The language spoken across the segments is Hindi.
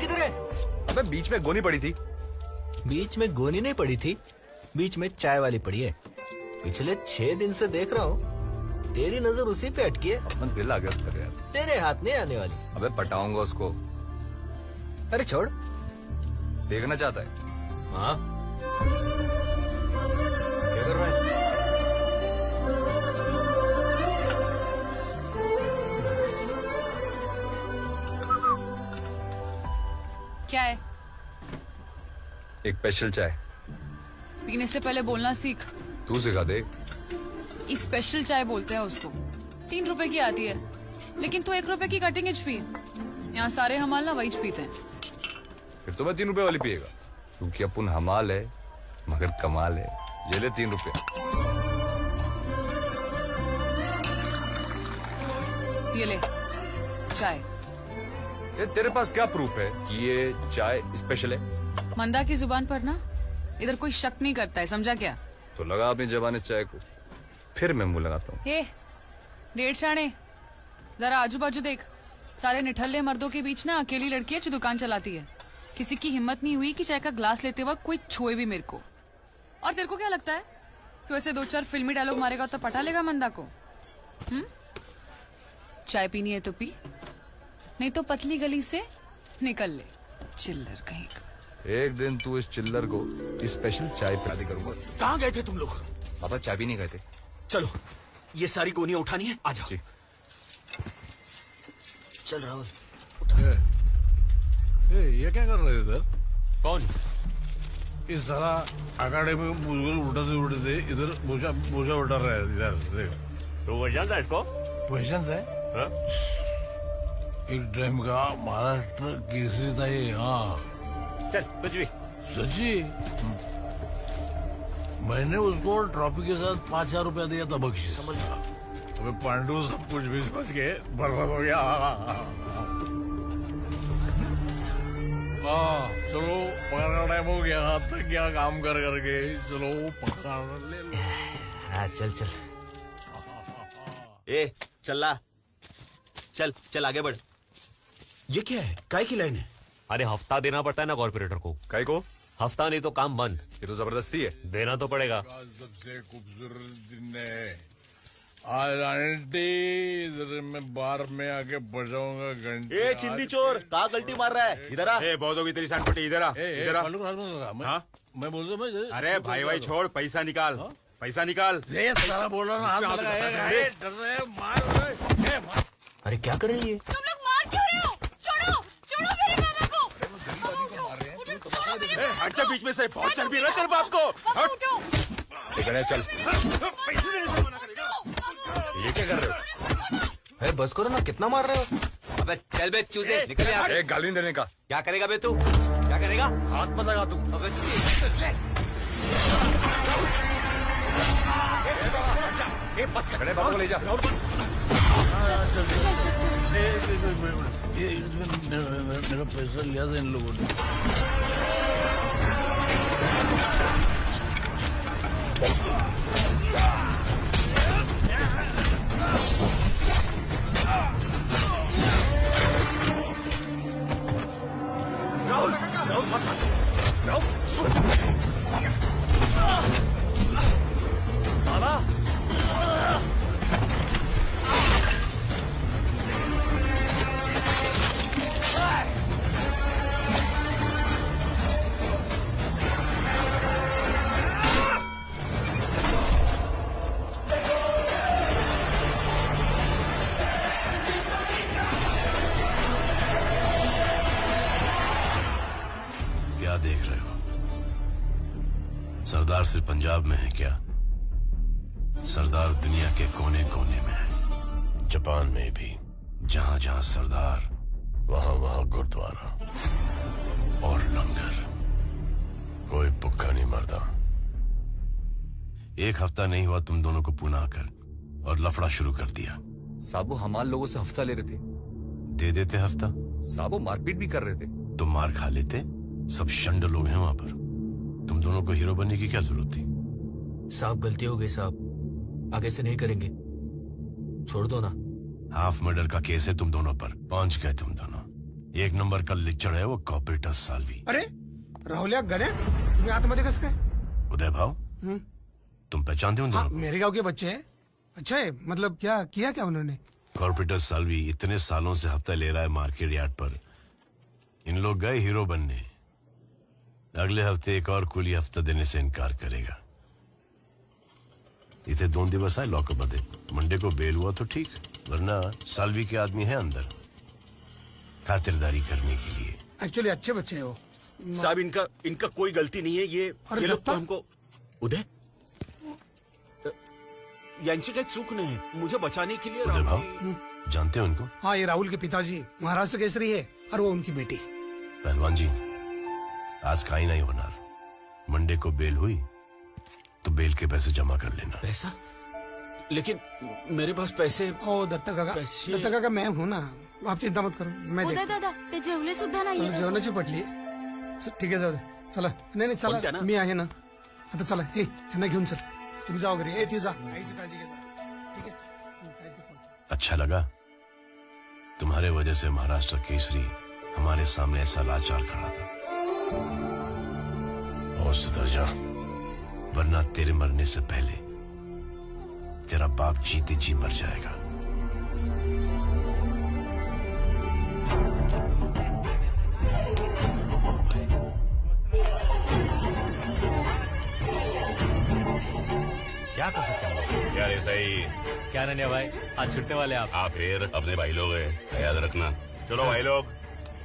किधर है? अबे बीच में गोनी पड़ी थी। बीच में गोनी नहीं पड़ी थी, बीच में चाय वाली पड़ी है। पिछले 6 दिन से देख रहा हूँ, तेरी नजर उसी पे अटकी है। अपन दिल आ गया उसका यार। तेरे हाथ नहीं आने वाली। अबे पटाऊंगा उसको। अरे छोड़। देखना चाहता है? हाँ, क्या कर रहा है? क्या है? एक स्पेशल चाय। पीने से पहले बोलना सीख। तू सिखा दे। इस स्पेशल चाय बोलते हैं उसको। 3 रुपए की आती है, लेकिन तू 1 रुपए की कटिंग एज पी। यहाँ सारे हमाल ना वही पीते हैं। फिर तो मैं 3 रुपए वाली पिएगा, क्योंकि अपन हमाल है मगर कमाल है। ये ले 3 रुपए। ये ले चाय। ये तेरे पास क्या प्रूफ है कि ये चाय स्पेशल है? मंदा की जुबान पर ना इधर कोई शक नहीं करता है, समझा क्या? तो लगा अपनी जबान चाय को, फिर मैं मुंह लगाता हूँ। हे डेढ़ शाणे, जरा आजू बाजू देख। सारे निठल्ले मर्दों के बीच ना अकेली लड़की है जो दुकान चलाती है। किसी की हिम्मत नहीं हुई कि चाय का ग्लास लेते वक्त कोई छुए भी मेरे को। और तेरे को क्या लगता है तू ऐसे 2-4 फिल्मी डायलॉग मारेगा तो पटा लेगा मंदा को? चाय पीनी है तो पी, नहीं तो पतली गली से निकल ले, चिल्लर कहीं का। एक दिन तू इस चिल्लर को स्पेशल चाय पिला करूंगा। कहाँ गए थे तुम लोग? पापा चाय भी नहीं गए थे। चलो, ये सारी गोनियां उठानी है, आ जाओ। जी। चल राहुल। ये क्या कर रहे थे इधर? कौन? इस सारा अकाडेमी में उड़ते इधर बोझा उठा रहे हैं इधर। देख, तो पहचानता है इसको? क्वेश्चन है। हाँ? एक टाइम का महाराष्ट्र केसरी था ये। हाँ चल कुछ भी। सची, मैंने उसको ट्रॉफी के साथ 5,000 रुपया दिया था बख्शी। समझ। अबे पांडु सब कुछ भी समझ के बर्बाद हो गया। हाँ चलो, पकड़ का टाइम हो गया। हाथ तक क्या काम कर करके। चलो पकड़ ले लो। हाँ चल चल। ए चल चल चल आगे बढ़। ये क्या है? काय की लाइन है? अरे हफ्ता देना पड़ता है ना कॉर्पोरेटर को। काय को? हफ्ता नहीं तो काम बंद। ये तो जबरदस्ती है। देना तो पड़ेगा। सबसे खूबसूरत दिन है आज। आंटी इधर मैं बार में आके बजाऊंगा घंटी। ए चिंदी चोर, कहाँ गलती मार रहा है? इधर आ। बहुत होगी तेरी सांड पट्टी। इधर आ, इधर आ। हाँ? मैं बोल रहा हूँ। अरे भाई छोड़, पैसा निकाल। पैसा निकाल। सारा बोल रहा हाथ लगाएगा। डर रहे मार। अरे क्या कर रही है? तुम लोग मार क्यों रहे हो? छोड़ो छोड़ो मेरे मामा को। छोड़ो मेरे मामा को। हट जा बीच में से। बहुत चर्बी है तेरे बाप को। मामा उठो। चल। पैसे देने से मना करेगा। ये क्या कर रहे हो? अरे बस करो ना, कितना मार रहे हो? अबे चल बे चूजे, निकल यहाँ से। एक गाली देने का। क्या करेगा बे तू? क्या करेगा? हाथ मत लगा तू। अबे बस खड़े बाबू को ले जा। मेरा पैसा लिया था इन लोगों ने। देख रहे हो? सरदार सिर्फ पंजाब में है क्या? सरदार दुनिया के कोने कोने में है। जापान में भी जहां जहां सरदार, वहां वहां गुरुद्वारा और लंगर। कोई भूखा नहीं मरता। एक हफ्ता नहीं हुआ तुम दोनों को पुनः आकर और लफड़ा शुरू कर दिया। साबू हमारे लोगों से हफ्ता ले रहे थे। दे देते हफ्ता। साबू मारपीट भी कर रहे थे। तुम मार खा लेते। सब शंड लोग हैं वहां पर। तुम दोनों को हीरो बनने की क्या जरूरत थी? साहब गलती हो गई साहब, आगे से नहीं करेंगे, छोड़ दो ना। हाफ मर्डर का केस है तुम दोनों पर। पहुंच गए तुम दोनों। एक नंबर का लिच्चड़ है वो कॉर्पोरेटर साल्वी। अरे राहुल्या गणे तुम्ही आतमध्ये कसं काय? उदय भाव, तुम पहचानते हो उन हाँ दोनों को? मेरे गांव के बच्चे हैं। अच्छा है, मतलब क्या किया क्या उन्होंने? कॉर्पोरेटर साल्वी इतने सालों से हफ्ता ले रहा है मार्केट यार्ड पर। इन लोग गए हीरो बनने, अगले हफ्ते एक और कुली हफ्ता देने से इनकार करेगा। इतने 2 दिवस आए लॉकअप मध्ये, मंडे को बेल हुआ तो ठीक, वरना साल्वी के आदमी है अंदर खातिरदारी करने के लिए। एक्चुअली अच्छे बच्चे हैं वो। साहब इनका कोई गलती नहीं है। अरे ये लोग तो दत्ता? हमको उदय यांची काही चूक नहीं, मुझे बचाने के लिए उदय भाव, जानते हो उनको? हाँ ये राहुल के पिताजी महाराष्ट्र केसरी है और वो उनकी बेटी। पहलवान जी, आज का ही नहीं होना, मंडे को बेल हुई तो बेल के पैसे जमा कर लेना। पैसा? लेकिन मेरे पास पैसे। ओ दत्ता काका, पैसे- दत्ता काका मैं हूँ ना, आप चिंता मत करो, मैं उदय देख दादा ते जेवले सुद्धा नाहीये जेवणाची पटली ठीक आहे, जाऊ दे, चला. नाही बोलत्या चला, ना? मी आहे ना आता. चला हे यांना घेऊन चल, तुम्ही जाओ घरी. ती जा, आईची काळजी घे जा. ठीक आहे. काय ते फोन. अच्छा लगा तुम्हारे वजह से महाराष्ट्र केसरी हमारे सामने ऐसा लाचार खड़ा था। और सुधर जा, वरना तेरे मरने से पहले तेरा बाप जीते जी मर जाएगा। क्या कर सकते हैं यार? ऐसा ही क्या नन्या भाई, आज छुट्टे वाले आप? आप फिर अपने भाई लोग हैं, याद रखना। चलो भाई लोग,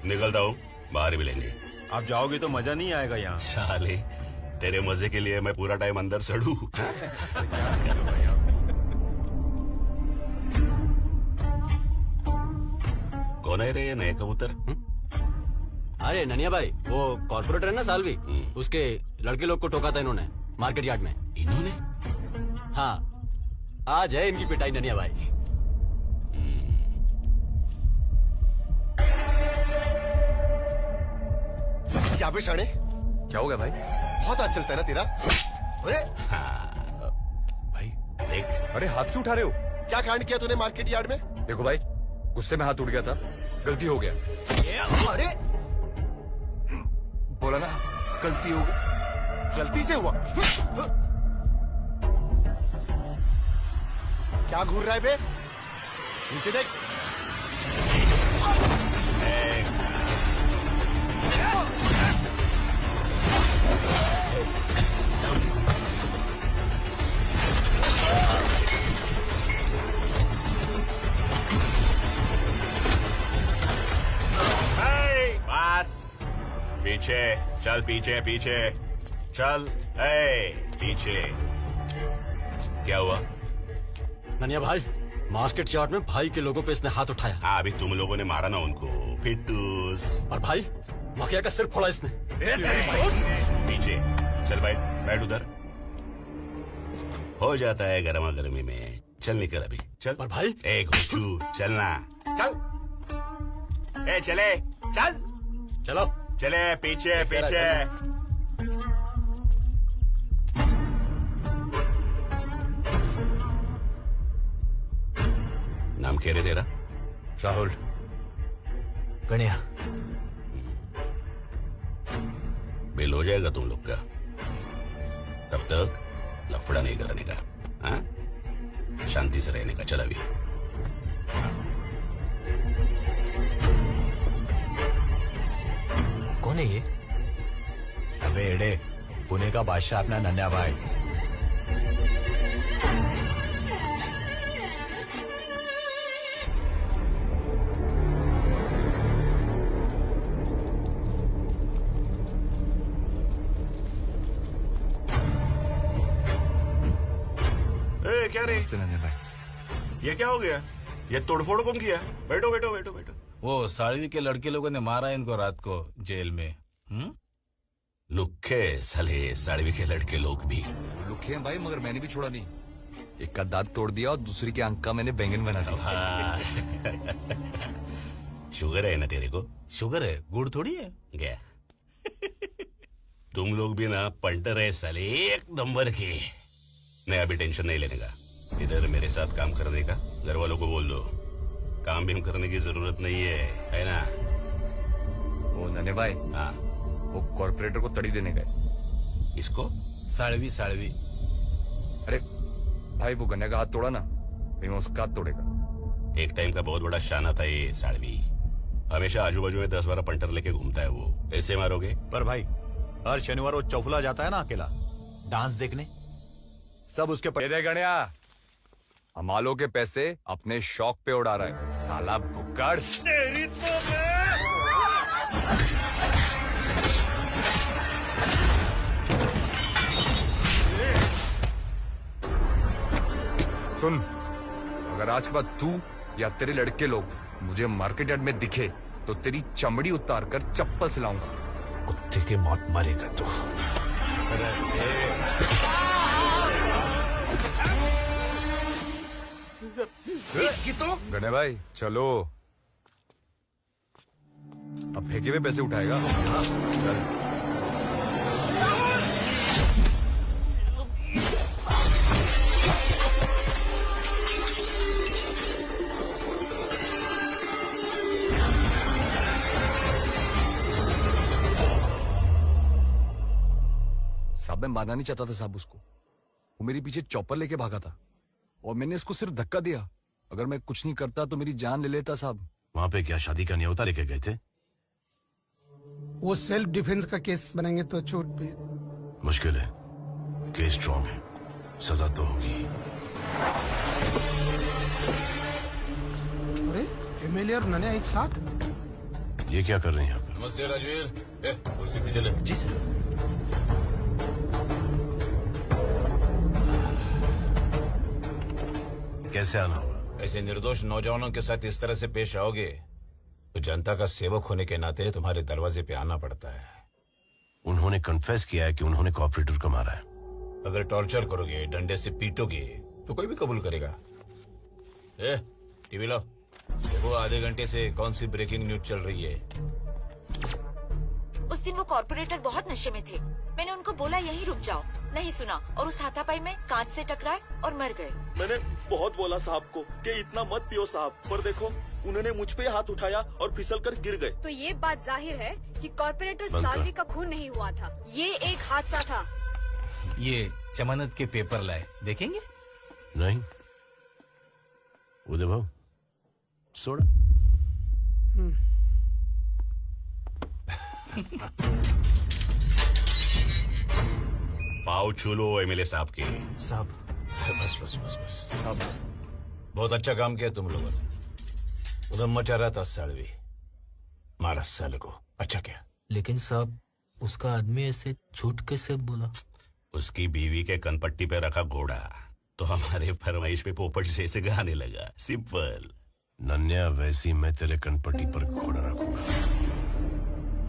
निकलता हूँ, बाहर मिलेंगे। आप जाओगे तो मजा नहीं आएगा यहाँ। साले, तेरे मजे के लिए मैं पूरा टाइम अंदर सड़ू। कौन है रे ये नए कबूतर? अरे ननिया भाई, वो कॉर्पोरेटर है ना साल्वी, उसके लड़के लोग को ठोका था इन्होंने मार्केट यार्ड में। इन्होंने? हाँ, आज है इनकी पिटाई ननिया भाई। क्या बे शाणे, क्या हो गया भाई? बहुत आज चलता है ना तेरा। अरे भाई देख, अरे हाथ क्यों उठा रहे हो? क्या कांड किया तूने मार्केट यार्ड में? देखो भाई, गुस्से में हाथ उठ गया था, गलती हो गया। अरे बोला ना, गलती हो गई। गलती से हुआ। क्या घूर रहा है बे? नीचे देख। बस पीछे चल, पीछे पीछे चल, पीछे। क्या हुआ? ननिया भाई, मार्केट यार्ड में भाई के लोगों पे इसने हाथ उठाया। हाँ, अभी तुम लोगों ने मारा ना उनको, फिटूस। और भाई मकिया का सिर फोड़ा इसने। पीछे चल, बैठ बैठ उधर। हो जाता है गर्मा गर्मी में। चल निकल अभी, चल। पर भाई, ए घुचू, चलना, चल। ए चले, चल, चलो चले, पीछे पीछे। नाम क्या रे तेरा? राहुल। गणिया, बेल हो जाएगा तुम लोग का, तब तक लफड़ा नहीं करने का, हाँ? शांति से रहने का। चल अभी। कौन है ये? अबे एड़े, पुणे का बादशाह अपना नन्या भाई। क्या रे? नन्या भाई, ये क्या हो गया? ये तोड़फोड़ कौन किया? बैठो बैठो बैठो बैठो। वो साड़ी के लड़के लोगों ने मारा इनको रात को जेल में। लुखे साले, साड़वी के लड़के लोग भी लुखे हैं भाई, मगर मैंने भी छोड़ा नहीं। एक का दांत तोड़ दिया और दूसरी के आंख का मैंने बैंगन बना दिया। शुगर है ना तेरे को? शुगर है, गुड़ थोड़ी है। क्या? तुम लोग भी ना पंटर है साले, एक नंबर के। नहीं, अभी टेंशन नहीं लेने का। इधर मेरे साथ काम करने का घर वालों को बोल दो। काम भी करने की जरूरत नहीं है ना? वो नन्हे भाई, हाँ, वो कॉर्पोरेटर को तड़ी देने गए। इसको साड़वी साड़वी। अरे भाई, वो गन्ने का हाथ तोड़ा ना, भाई वो उसका हाथ तोड़ेगा। एक टाइम का बहुत बड़ा शाना था ये साड़वी। हमेशा आजू बाजू में 10-12 पंटर लेके घूमता है वो। ऐसे मारोगे? पर भाई हर शनिवार वो चौफुला जाता है ना अकेला डांस देखने, सब उसके तेरे गणिया हमालों के पैसे अपने शौक पे उड़ा रहा है साला भुक्कड़। तेरी तो सुन, अगर आज के बाद तू या तेरे लड़के लोग मुझे मार्केट यार्ड में दिखे तो तेरी चमड़ी उतार कर चप्पल सिलाऊंगा। कुत्ते के मौत मरेगा तू। इसकी तो गणे भाई चलो, अब फेंके हुए पैसे उठाएगा। चल। साहब मैं मारना नहीं चाहता था साहब उसको, वो मेरे पीछे चॉपर लेके भागा था और मैंने इसको सिर्फ धक्का दिया। अगर मैं कुछ नहीं करता तो मेरी जान ले लेता साहब। वहां पे क्या शादी का न्योता लेके गए थे? वो सेल्फ डिफेंस का केस बनाएंगे तो छूट पे। मुश्किल है, केस स्ट्रॉन्ग है, सजा तो होगी। अरे एमएलए और नन्या एक साथ? ये क्या कर रहे हैं यहाँ पे? नमस्ते राजवीर, कुर्सी पे चले। जी सर। कैसे आना होगा? ऐसे निर्दोष नौजवानों के साथ इस तरह से पेश आओगे तो जनता का सेवक होने के नाते तुम्हारे दरवाजे पे आना पड़ता है। उन्होंने कन्फेस किया है कि उन्होंने कॉर्पोरेटर को मारा है। अगर टॉर्चर करोगे, डंडे से पीटोगे तो कोई भी कबूल करेगा। टीवी लो, देखो आधे घंटे से कौन सी ब्रेकिंग न्यूज चल रही है। उस दिन वो कॉर्पोरेटर बहुत नशे में थे। मैंने उनको बोला यहीं रुक जाओ, नहीं सुना और उस हाथापाई में कांच से टकराए और मर गए। मैंने बहुत बोला साहब को कि इतना मत पियो साहब, पर देखो उन्होंने मुझ पे हाथ उठाया और फिसल कर गिर गए। तो ये बात जाहिर है कि कॉर्पोरेटर बंद कर। साल्वी का खून नहीं हुआ था, ये एक हादसा था। ये जमानत के पेपर लाए, देखेंगे? नहीं उदय भाऊ, सोडा। पाव छू लो एमएलए साहब के। साहब बस बस बस बस सब बहुत अच्छा काम किया तुम लोगों ने। उधर मचा रहा था सालवी, मारा साले को। अच्छा क्या? लेकिन साहब उसका आदमी ऐसे झूठ कैसे बोला? उसकी बीवी के कनपट्टी पे रखा घोड़ा तो हमारे फरमाइश पे पोपट जैसे गाने लगा। सिंपल। नन्या, वैसी मैं तेरे कनपट्टी पर घोड़ा रखूंगा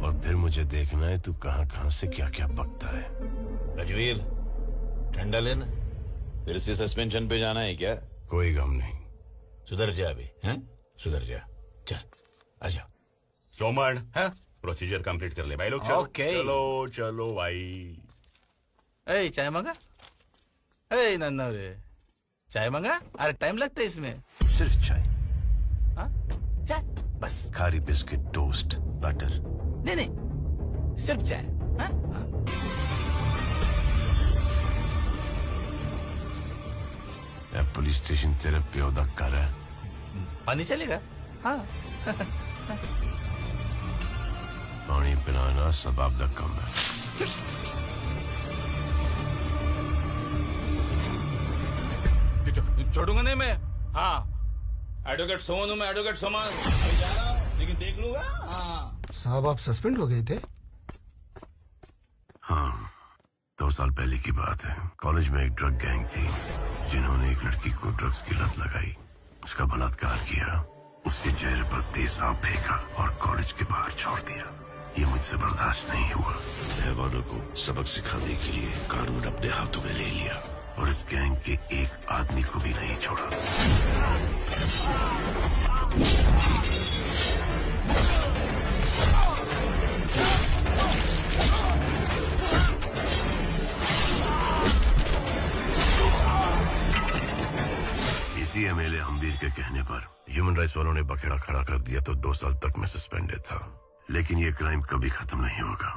और फिर मुझे देखना है तू कहां कहां से क्या क्या पकता है। राजवीर, ठंडा लेना। फिर से सस्पेंशन पे जाना है क्या? कोई गम नहीं। सुधर जा अभी, हैं? सुधर जा। चल आजा। सोमन, हाँ? प्रोसीजर कंप्लीट कर ले भाई लोग। चलो ओके। चलो चलो भाई। ए चाय मांगा? ए नन्ना रे, चाय मांगा? अरे टाइम लगता है इसमें। सिर्फ चाय? हाँ? चाय बस। खारी बिस्किट, टोस्ट, बटर? नहीं नहीं, सिर्फ चाय। हाँ? पुलिस स्टेशन तेरे प्यो दा घर है। पानी चलेगा? हाँ। पानी पिलाना सबाब दा कम है। छोड़ूंगा नहीं मैं। हाँ, एडवोकेट सोमन हूँ मैं, एडवोकेट सोमन। जा रहा हूँ लेकिन देख लूंगा। हाँ साहब आप सस्पेंड हो गए थे? हाँ, 2 साल पहले की बात है। कॉलेज में एक ड्रग गैंग थी जिन्होंने एक लड़की को ड्रग्स की लत लगाई, उसका बलात्कार किया, उसके चेहरे पर तेजाब फेंका और कॉलेज के बाहर छोड़ दिया। ये मुझसे बर्दाश्त नहीं हुआ। रहवानों को सबक सिखाने के लिए कानून अपने हाथों में ले लिया और इस गैंग के एक आदमी को भी नहीं छोड़ा। इसी एमएलए हमवीर के कहने पर ह्यूमन राइट्स वालों ने बखेड़ा खड़ा कर दिया तो 2 साल तक मैं सस्पेंडेड था। लेकिन ये क्राइम कभी खत्म नहीं होगा।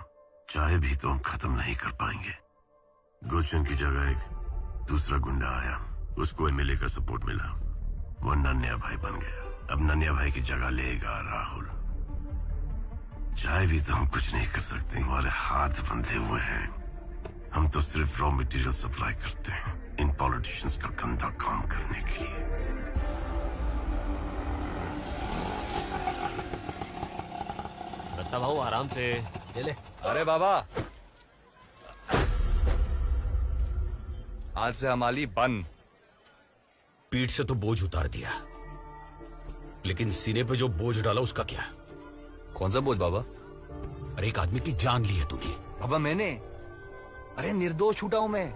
चाहे भी तो हम खत्म नहीं कर पाएंगे। गुलशन की जगह एक दूसरा गुंडा आया, उसको एमएलए का सपोर्ट मिला, वो नन्या भाई बन गया। अब नन्या भाई की जगह लेगा राहुल। चाहे भी तो हम कुछ नहीं कर सकते, हमारे हाथ बंधे हुए हैं। हम तो सिर्फ रॉ मटेरियल सप्लाई करते हैं इन पॉलिटिशियंस का गंदा काम करने के लिए। दत्ता भाऊ आराम से ले। अरे बाबा, आज से हमारी बंद। पीठ से तो बोझ उतार दिया, लेकिन सीने पे जो बोझ डाला उसका क्या? कौन सा बोझ बाबा? अरे एक आदमी की जान ली है तूने। बाबा मैंने, अरे निर्दोष छूटा हूं मैं।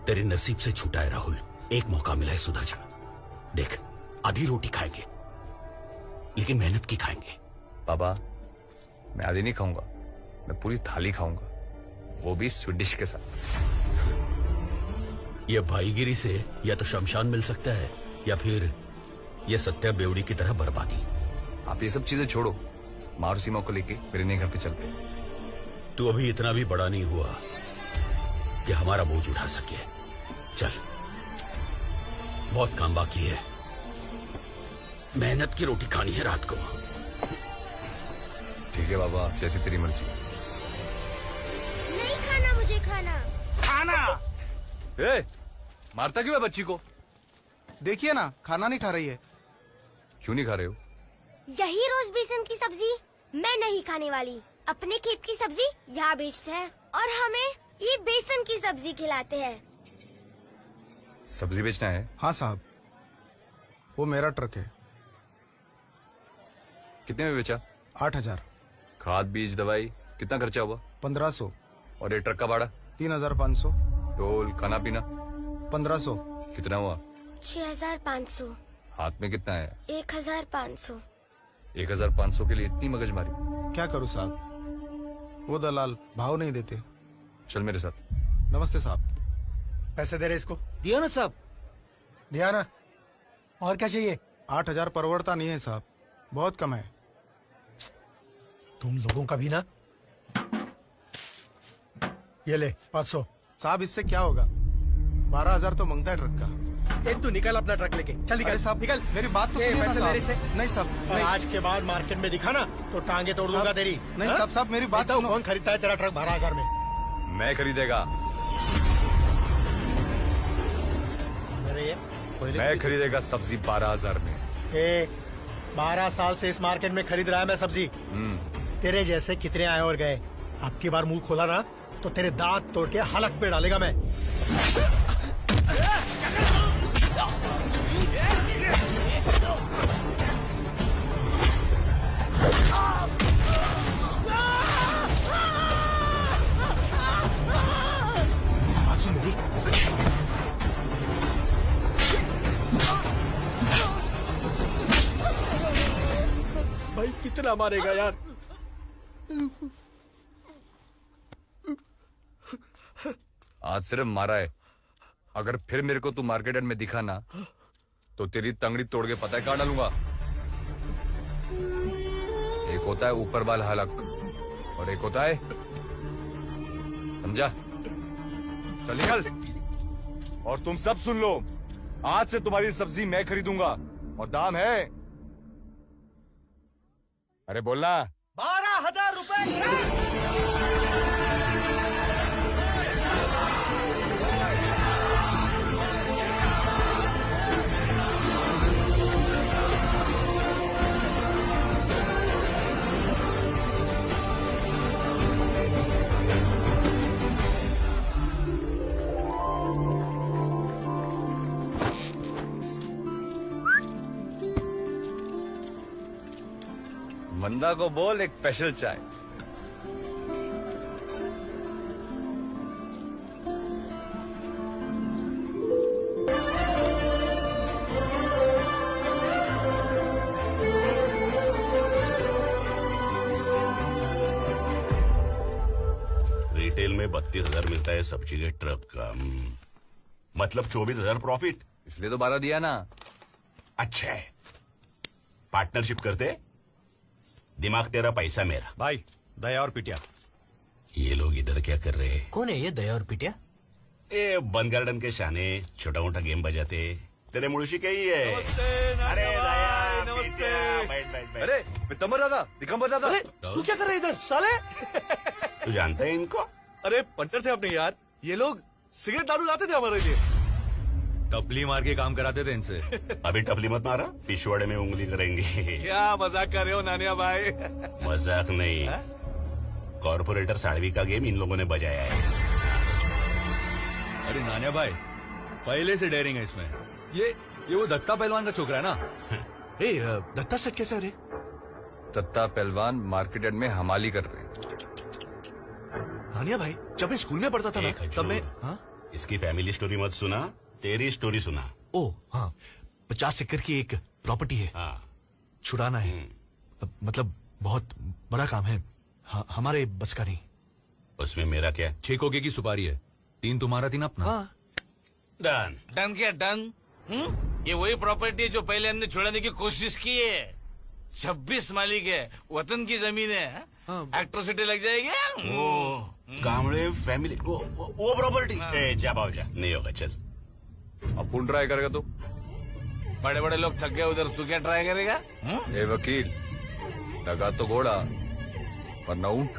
तेरे नसीब से छूटा है राहुल। एक मौका मिला है, सुधर जा। देख, आधी रोटी खाएंगे लेकिन मेहनत की खाएंगे। बाबा मैं आधी नहीं खाऊंगा, मैं पूरी थाली खाऊंगा, वो भी स्वीट के साथ। यह भाईगिरी से या तो शमशान मिल सकता है या फिर यह सत्या बेवड़ी की तरह बर्बादी। आप ये सब चीजें छोड़ो, मारू सीमा को लेके मेरे नए घर पे चलते। तू अभी इतना भी बड़ा नहीं हुआ कि हमारा बोझ उठा सके। चल, बहुत काम बाकी है। मेहनत की रोटी खानी है रात को। ठीक है बाबा, जैसी तेरी मर्जी। नहीं खाना, मुझे खाना। खाना? ए, मारता क्यों है बच्ची को? देखिए ना, खाना नहीं खा रही है। क्यों नहीं खा रहे हो? यही रोज बेसन की सब्जी मैं नहीं खाने वाली। अपने खेत की सब्जी यहाँ बेचते हैं और हमें ये बेसन की सब्जी खिलाते हैं। सब्जी बेचना है? हाँ साहब, वो मेरा ट्रक है। कितने में बेचा? 8,000। खाद बीज दवाई कितना खर्चा हुआ? 1500। और ये ट्रक का भाड़ा? 3,500। टोल खाना पीना? 1500। कितना हुआ? 6,500। हाथ में कितना है? 1,500। 1,500 के लिए इतनी मगजमारी? क्या करूँ साहब, वो दलाल भाव नहीं देते। चल मेरे साथ। नमस्ते साहब। पैसे दे रहे इसको? दिया ना साहब। दिया ना, और क्या चाहिए? 8,000 परवड़ता नहीं है साहब, बहुत कम है। तुम लोगों का भी ना। ये ले 500। साहब इससे क्या होगा, 12,000 तो मांगता है ट्रक का। तू निकल अपना ट्रक लेके, चल निकल। साहब निकल, मेरी बात तो सुनिए ना पैसे साहब। मेरे से नहीं साहब, और नहीं। आज के बाद मार्केट में दिखा ना तो टांगे तोड़ दूंगा तेरी। नहीं साहब, साहब मेरी बात बताओ, सुनो। कौन खरीदता है तेरा ट्रक 12,000 में? मैं खरीदेगा। अरे ये मैं खरीदेगा सब्जी 12,000 में। 12 साल से इस मार्केट में खरीद रहा है मैं सब्जी। तेरे जैसे कितने आए और गए। अब की बार मुंह खोला ना तो तेरे दांत तोड़ के हलक पे डालेगा मैं। बात सुन मेरी। भाई कितना मारेगा यार। आज सिर्फ मारा है, अगर फिर मेरे को तू मार्केट में दिखा ना तो तेरी तंगड़ी तोड़ के पता है कहाँ डालूंगा। एक होता है ऊपर वाला हलक और एक होता है, समझा? चल निकल। और तुम सब सुन लो, आज से तुम्हारी सब्जी मैं खरीदूंगा और दाम है, अरे बोलना, 12,000 रुपए। मंदा को बोल एक स्पेशल चाय। रिटेल में 32,000 मिलता है सब्जी के ट्रक का, मतलब 24,000 प्रॉफिट। इसलिए तो 12 दिया ना। अच्छा है, पार्टनरशिप करते दिमाग तेरा, पैसा मेरा। भाई दया और पिटिया, ये लोग इधर क्या कर रहे हैं? कौन है ये दया और पिटिया? ए बंद गार्डन के शाने छोटा मोटा गेम बजाते, तेरे मुड़शी के ही है। अरे दया, नमस्ते। बैठ बैठ बैठ। अरे पितंबर दादा, दिगंबर दादा, तू क्या कर रहा है इधर साले? तू जानता है इनको? अरे पंटर थे अपने यार, ये लोग सिगरेट दारू लाते थे हमारे लिए। टपली मार के काम कराते थे इनसे। अभी टपली मत मारा, पिछवाड़े में उंगली करेंगे। क्या मजाक कर रहे हो नानिया भाई? मजाक नहीं, कॉर्पोरेटर साड़वी का गेम इन लोगों ने बजाया है। अरे नानिया भाई, पहले से डेयरिंग है इसमें। ये वो दत्ता पहलवान का छोकरा है ना? दत्ता सेठ कैसे? अरे दत्ता पहलवान मार्केट यार्ड में हमाली कर रहे हैं। नानिया भाई, जब मैं स्कूल में पढ़ता था ना, तब मैं इसकी फैमिली स्टोरी मत सुना, तेरी स्टोरी सुना। ओ हाँ, 50 एकड़ की एक प्रॉपर्टी है, छुड़ाना है। मतलब बहुत बड़ा काम है, हमारे बस का नहीं। उसमें मेरा क्या? 6 खोखे की सुपारी है, 3 तुम्हारा 3 अपना। डन। डन क्या डन? ये वही प्रॉपर्टी है जो पहले हमने छुड़ाने की कोशिश की है। 26 मालिक है, वतन की जमीन है, एट्रोसिटी लग जाएगी। वो कामड़े फैमिली, वो प्रॉपर्टी। जा बाबू जा, नहीं होगा, चल। अब कौन ट्राई करेगा तू? बड़े बड़े लोग थक गए उधर, तू क्या ट्राई करेगा? ए वकील, लगा तो घोड़ा वरना ऊंट।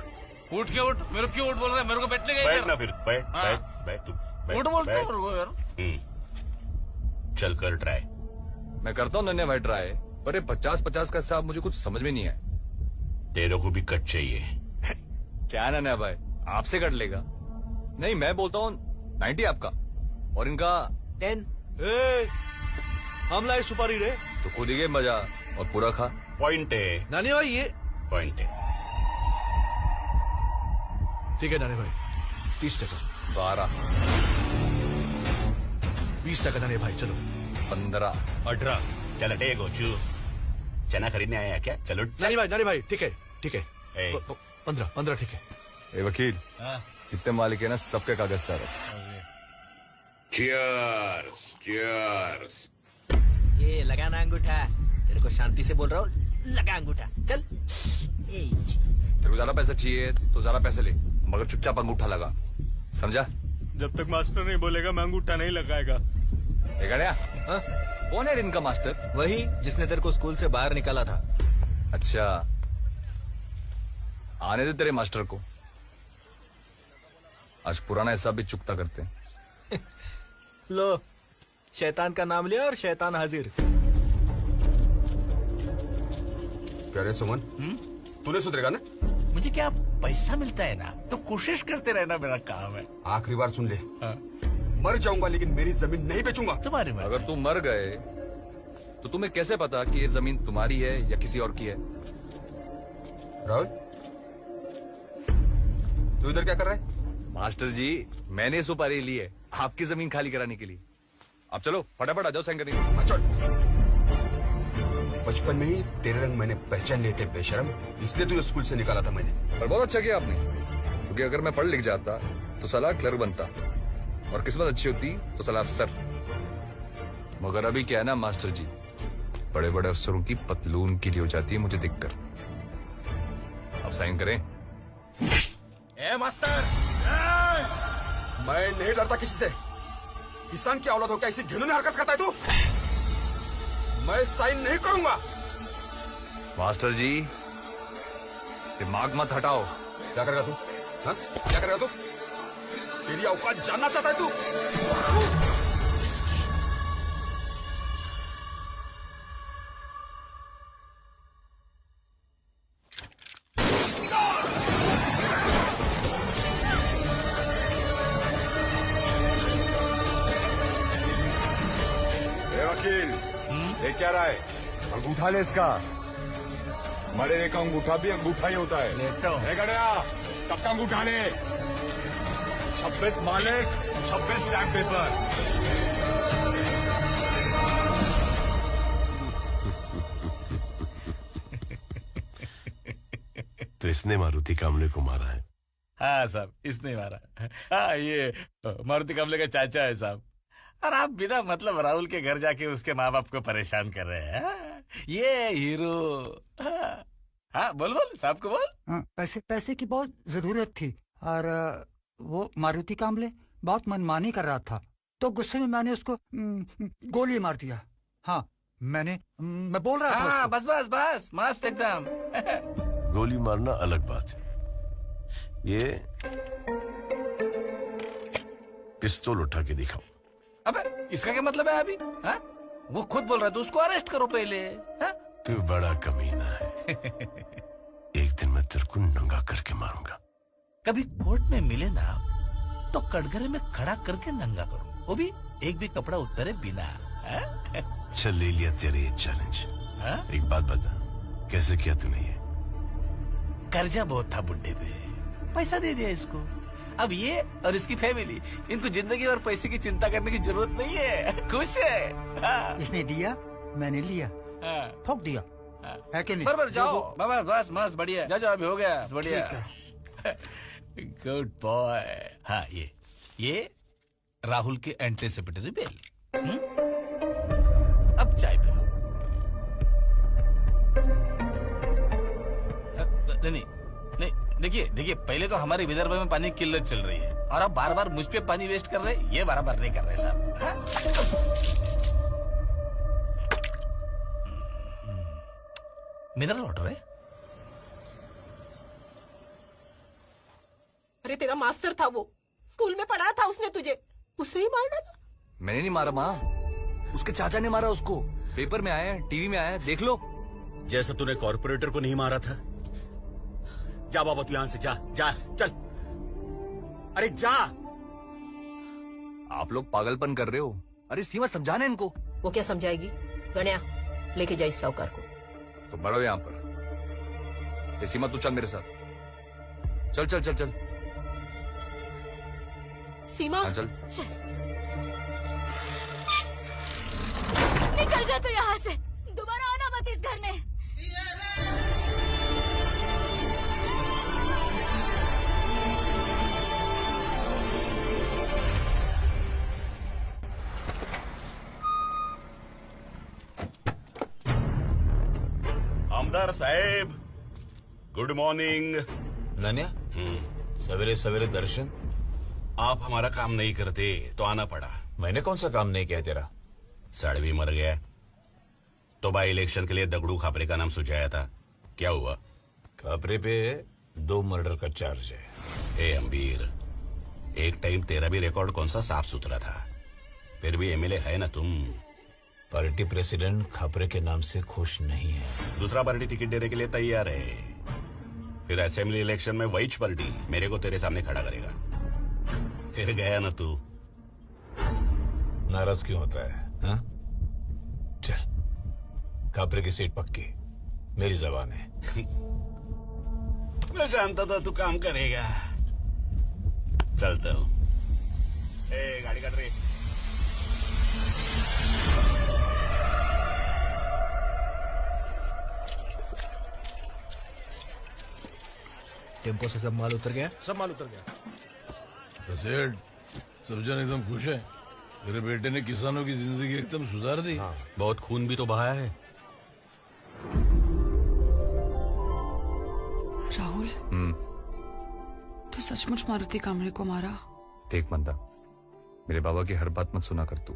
उठ के उठ, मेरे क्यों उठ बोल रहा है? मेरे को बैठने गए बैठ ना फिर, बैठ बैठ बैठ तू। उठ बोलता हूँ मेरे को यार। चल कर ट्राई। मैं करता हूँ नन्हे भाई ट्राई, पर ये 50-50 का हिसाब मुझे कुछ समझ में नहीं है। तेरे को भी कट चाहिए? क्या नन्हे भाई, आपसे कट लेगा? नहीं, मैं बोलता हूँ 90 आपका और इनका 10। हम लाए सुपारी रे, तो खुद ही गेम बजा और पूरा खा। पॉइंट है नानी भाई, ये पॉइंट है। ठीक है नानी भाई, 30%। 12, 20% नानी भाई, चलो। 15, 18। चल हटे गोचू, चना खरीदने आया क्या? चलो नानी भाई ठीक है, ठीक है। 15 ठीक है। ए वकील, जितने मालिक है ना, सबके कागज तैयार है। Cheers, cheers। ये लगाना अंगूठा, तेरे को शांति से बोल रहा हूँ, लगा अंगूठा, चल। तेरे को ज्यादा पैसा चाहिए तो ज्यादा पैसे ले, मगर चुपचाप अंगूठा लगा, समझा? जब तक मास्टर नहीं बोलेगा मैं अंगूठा नहीं लगाएगा। गड़िया, कौन है इनका मास्टर? वही जिसने तेरे को स्कूल से बाहर निकाला था। अच्छा, आने दे तेरे मास्टर को, आज पुराना हिसाब भी चुकता करते हैं। लो, शैतान का नाम लिया और शैतान हाजिर। क्या रे सुमन, तूने सुधरेगा ना? मुझे क्या पैसा मिलता है ना, तो कोशिश करते रहना मेरा काम है। आखिरी बार सुन ले, मर जाऊंगा लेकिन मेरी जमीन नहीं बेचूंगा। तुम्हारी मर्जी। अगर तुम मर गए तो तुम्हें कैसे पता कि ये जमीन तुम्हारी है या किसी और की है? राहुल, तू इधर क्या कर रहा है? मास्टर जी, मैंने सुपारी ली है आपकी जमीन खाली कराने के लिए। अब चलो फटाफट आ जाओ साइन करने। चल, बचपन में ही तेरे रंग मैंने पहचान लिए थे बेशरम, इसलिए तुझे स्कूल से निकाला था मैंने। पर बहुत अच्छा किया आपने, क्योंकि अगर मैं पढ़ लिख जाता तो साला क्लर्क बनता, और किस्मत अच्छी होती तो साला अफसर। मगर अभी क्या है ना मास्टर जी, बड़े बड़े अफसरों की पतलून की हो जाती है मुझे देखकर। अब साइन करें। ए मास्टर, मैं नहीं डरता किसी से। किसान की औलाद हो क्या ऐसी घिनौनी हरकत करता है तू? मैं साइन नहीं करूंगा। मास्टर जी, दिमाग मत हटाओ। क्या करेगा तू? हाँ? क्या करेगा तू? तेरी औकात जानना चाहता है तू? वकील, ये क्या रहा है? अंगूठा ले इसका। मरे का अंगूठा भी अंगूठा ही होता है। गड़िया, सबका अंगूठा ले। 26 मालिक, 26 स्टैम्प पेपर। तो इसने मारुति कामले को मारा है? हाँ साहब, इसने मारा। हाँ, ये मारुति कामले का चाचा है साहब। और आप बिना मतलब राहुल के घर जाके उसके माँ बाप को परेशान कर रहे हैं। ये हीरो हाँ बोल बोल साहब को बोल। पैसे की बहुत जरूरत थी और वो मारुति काम्बले बहुत मनमानी कर रहा था, तो गुस्से में मैंने उसको गोली मार दिया। हाँ मैं बोल रहा था। हाँ बस बस बस मस्त एकदम। गोली मारना अलग बात है, ये पिस्तौल उठा के दिखाओ। अबे इसका क्या मतलब है अभी? हाँ वो खुद बोल रहा है तो उसको अरेस्ट करो पहले। हाँ? तू बड़ा कमीना है। एक दिन मैं तेरे को नंगा करके मारूंगा। कभी कोर्ट में मिले ना तो कटघरे में खड़ा करके नंगा करो, वो भी एक भी कपड़ा उतरे बिना। चल ले लिया तेरे ये चैलेंज। एक बात बता, कैसे किया तूने ये? कर्जा बहुत था बुड्ढे पे, पैसा दे दिया इसको। अब ये और इसकी फैमिली, इनको जिंदगी और पैसे की चिंता करने की जरूरत नहीं है, खुश है। इसने दिया, मैंने लिया, ठोक दिया, है कि नहीं? बराबर जाओ, बस बस मस्त बढ़िया, जाओ अभी हो गया, बढ़िया। Good boy. हाँ ये राहुल के एंटीसिपेटरी बेल। अब चाय पिलो। नहीं देखिए पहले तो हमारे विदर्भ में पानी की किल्लत चल रही है और अब बार बार मुझ पे पानी वेस्ट कर रहे, ये बराबर नहीं कर रहे साहब। मिनरल वाटर है। अरे तेरा मास्टर था वो, स्कूल में पढ़ाया था उसने तुझे, उससे ही मार डाला। मैंने नहीं मारा माँ, उसके चाचा ने मारा उसको। पेपर में आया है, टीवी में आया है, देख लो। जैसा तूने कॉर्पोरेटर को नहीं मारा था। जा बाबा तू यहां से जा चल। अरे जा। आप लोग पागलपन कर रहे हो। अरे सीमा समझाना इनको। वो क्या समझाएगी? गणिया लेके जा इस साहूकार को। तो बढ़ो यहाँ पर। सीमा तू चल मेरे साथ। चल चल चल चल। सीमा हाँ, चल। निकल जा तू यहाँ से, दोबारा आना मत इस घर में। आमदार साहेब, गुड मॉर्निंग। नन्या, सवेरे सवेरे दर्शन। आप हमारा काम नहीं करते तो आना पड़ा। मैंने कौन सा काम नहीं किया तेरा? साड़वी मर गया तो बाई इलेक्शन के लिए दगड़ू खापरे का नाम सुझाया था, क्या हुआ? खापरे पे 2 मर्डर का चार्ज है। ए अम्बीर, एक टाइम तेरा भी रिकॉर्ड कौन सा साफ सुथरा था, फिर भी एमएलए है ना तुम। पार्टी प्रेसिडेंट खापरे के नाम से खुश नहीं है। दूसरा पार्टी टिकट देने के लिए तैयार है, फिर असेंबली इलेक्शन में वही पार्टी मेरे को तेरे सामने खड़ा करेगा। फिर गया ना तू। नाराज क्यों होता है? हाँ? चल, खापरे की सीट पक्की, मेरी जबान है। मैं जानता था तू काम करेगा। चलता हूँ। गाड़ी काट रही। टेम्पो से सब माल उतर गया? सब माल उतर गया। सेठ, सब जन एकदम खुश है। मेरे बेटे ने किसानों की जिंदगी एकदम सुधार दी। हाँ, बहुत खून भी तो बहाया है। राहुल, तू सचमुच मारुति कामरे को मारा? देख मंदा, मेरे बाबा की हर बात मत सुना कर तू।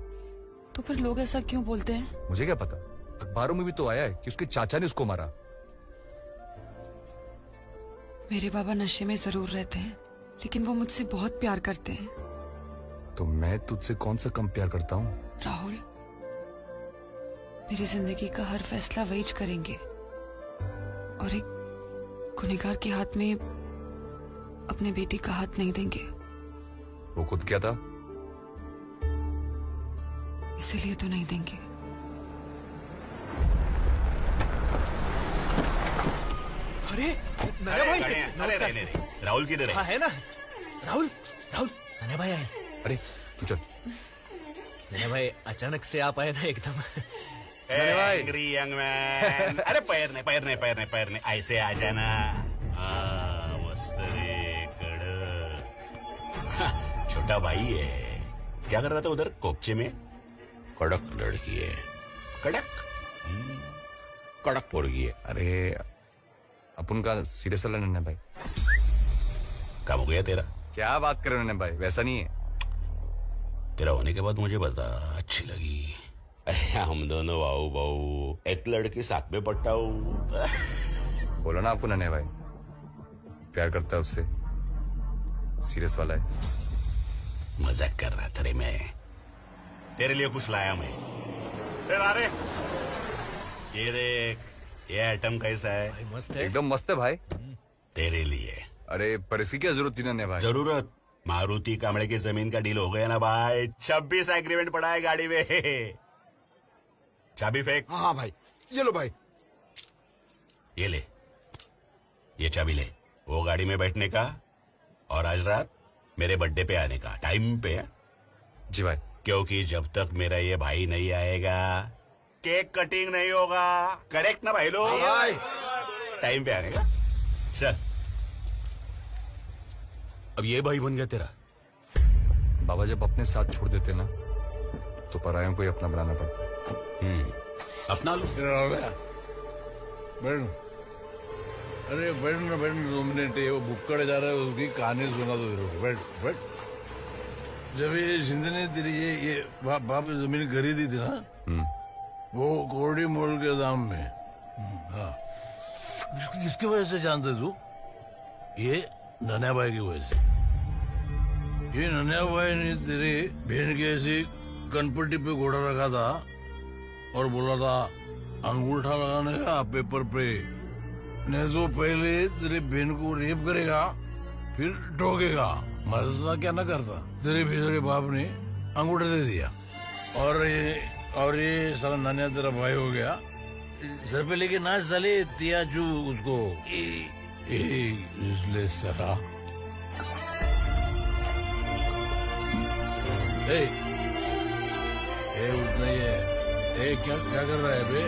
तो फिर लोग ऐसा क्यों बोलते हैं? मुझे क्या पता, अखबारों में भी तो आया है कि उसके चाचा ने उसको मारा। मेरे बाबा नशे में जरूर रहते हैं, लेकिन वो मुझसे बहुत प्यार करते हैं। तो मैं तुझसे कौन सा कम प्यार करता हूँ? राहुल, मेरी जिंदगी का हर फैसला वही करेंगे और एक गुनहगार के हाथ में अपने बेटी का हाथ नहीं देंगे। वो खुद क्या था? इसीलिए तो नहीं देंगे। अरे अरे राहुल किधर है? है ना राहुल। नन्या भाई आए। अरे तू चल। नन्या भाई अचानक से आप आए ना एकदम। Angry young man. अरे पैरने ऐसे आ जाना। मस्त रे कड़क। छोटा भाई है, क्या कर रहा था उधर कोपचे में? कड़क लड़की है। कड़क मुर्गी है। अरे अपन का सीरियस वाला नन्हे भाई। काम हो गया तेरा? क्या बात कर रहे हो नन्हे भाई, वैसा नहीं है। तेरा होने के बाद मुझे बता, अच्छी लगी। हम दोनों वाऊ बाऊ एक लड़के साथ में पट्टा हूँ। बोलो ना आपको नन्हे भाई, प्यार करता है उससे, सीरियस वाला है। मजाक कर रहा था रे मैं, तेरे लिए कुछ लाया मैं। अरे ये देख, ये आइटम कैसा है? मस्त है, एकदम मस्त है भाई। तेरे लिए। अरे पर इसकी क्या जरूरत थी नन्हे भाई? जरूरत? मारुति कामड़े की जमीन का डील हो गया ना भाई। 26 एग्रीमेंट पड़ा है गाड़ी में। चाबी फेंक। हाँ भाई, ये लो भाई। ये ले, ये चाबी ले। वो गाड़ी में बैठने का और आज रात मेरे बर्थडे पे आने का, टाइम पे है। जी भाई। क्योंकि जब तक मेरा ये भाई नहीं आएगा केक कटिंग नहीं होगा। करेक्ट ना भाई लोग? टाइम पे आने का। चल। अब ये भाई बन गया तेरा? बाबा जब अपने साथ छोड़ देते ना तो परायों को ही अपना बनाना पड़ता है। अपना लो। बैठ। अरे बैठ ना, बैठ 2 मिनट। वो बुक्कड़ जा रहा है, उसकी कहानी सुना दो तेरे को। बैठ बैठ। जब ये जिंदगी तेरी ये बाप जमीन खरीदी थी ना, वो कोरडी मोल के दाम में। हाँ, किसकी वजह से जानते तू? ये नन्या भाई की वजह से। ये नन्या भाई ने तेरी बहन की ऐसी कनपट्टी पे घोड़ा रखा था और बोला था अंगूठा लगाने का पेपर पे, नहीं तो पहले तेरी बहन को रेप करेगा फिर ठोकेगा। मरता क्या ना करता। तेरे भीतरे बाप ने अंगूठा दे दिया और ये साला नन्या तेरा भाई हो गया। सर पे लेके नाच साले तियाचू उसको। इसलिए साला उतना ही है। क्या कर रहा है बे?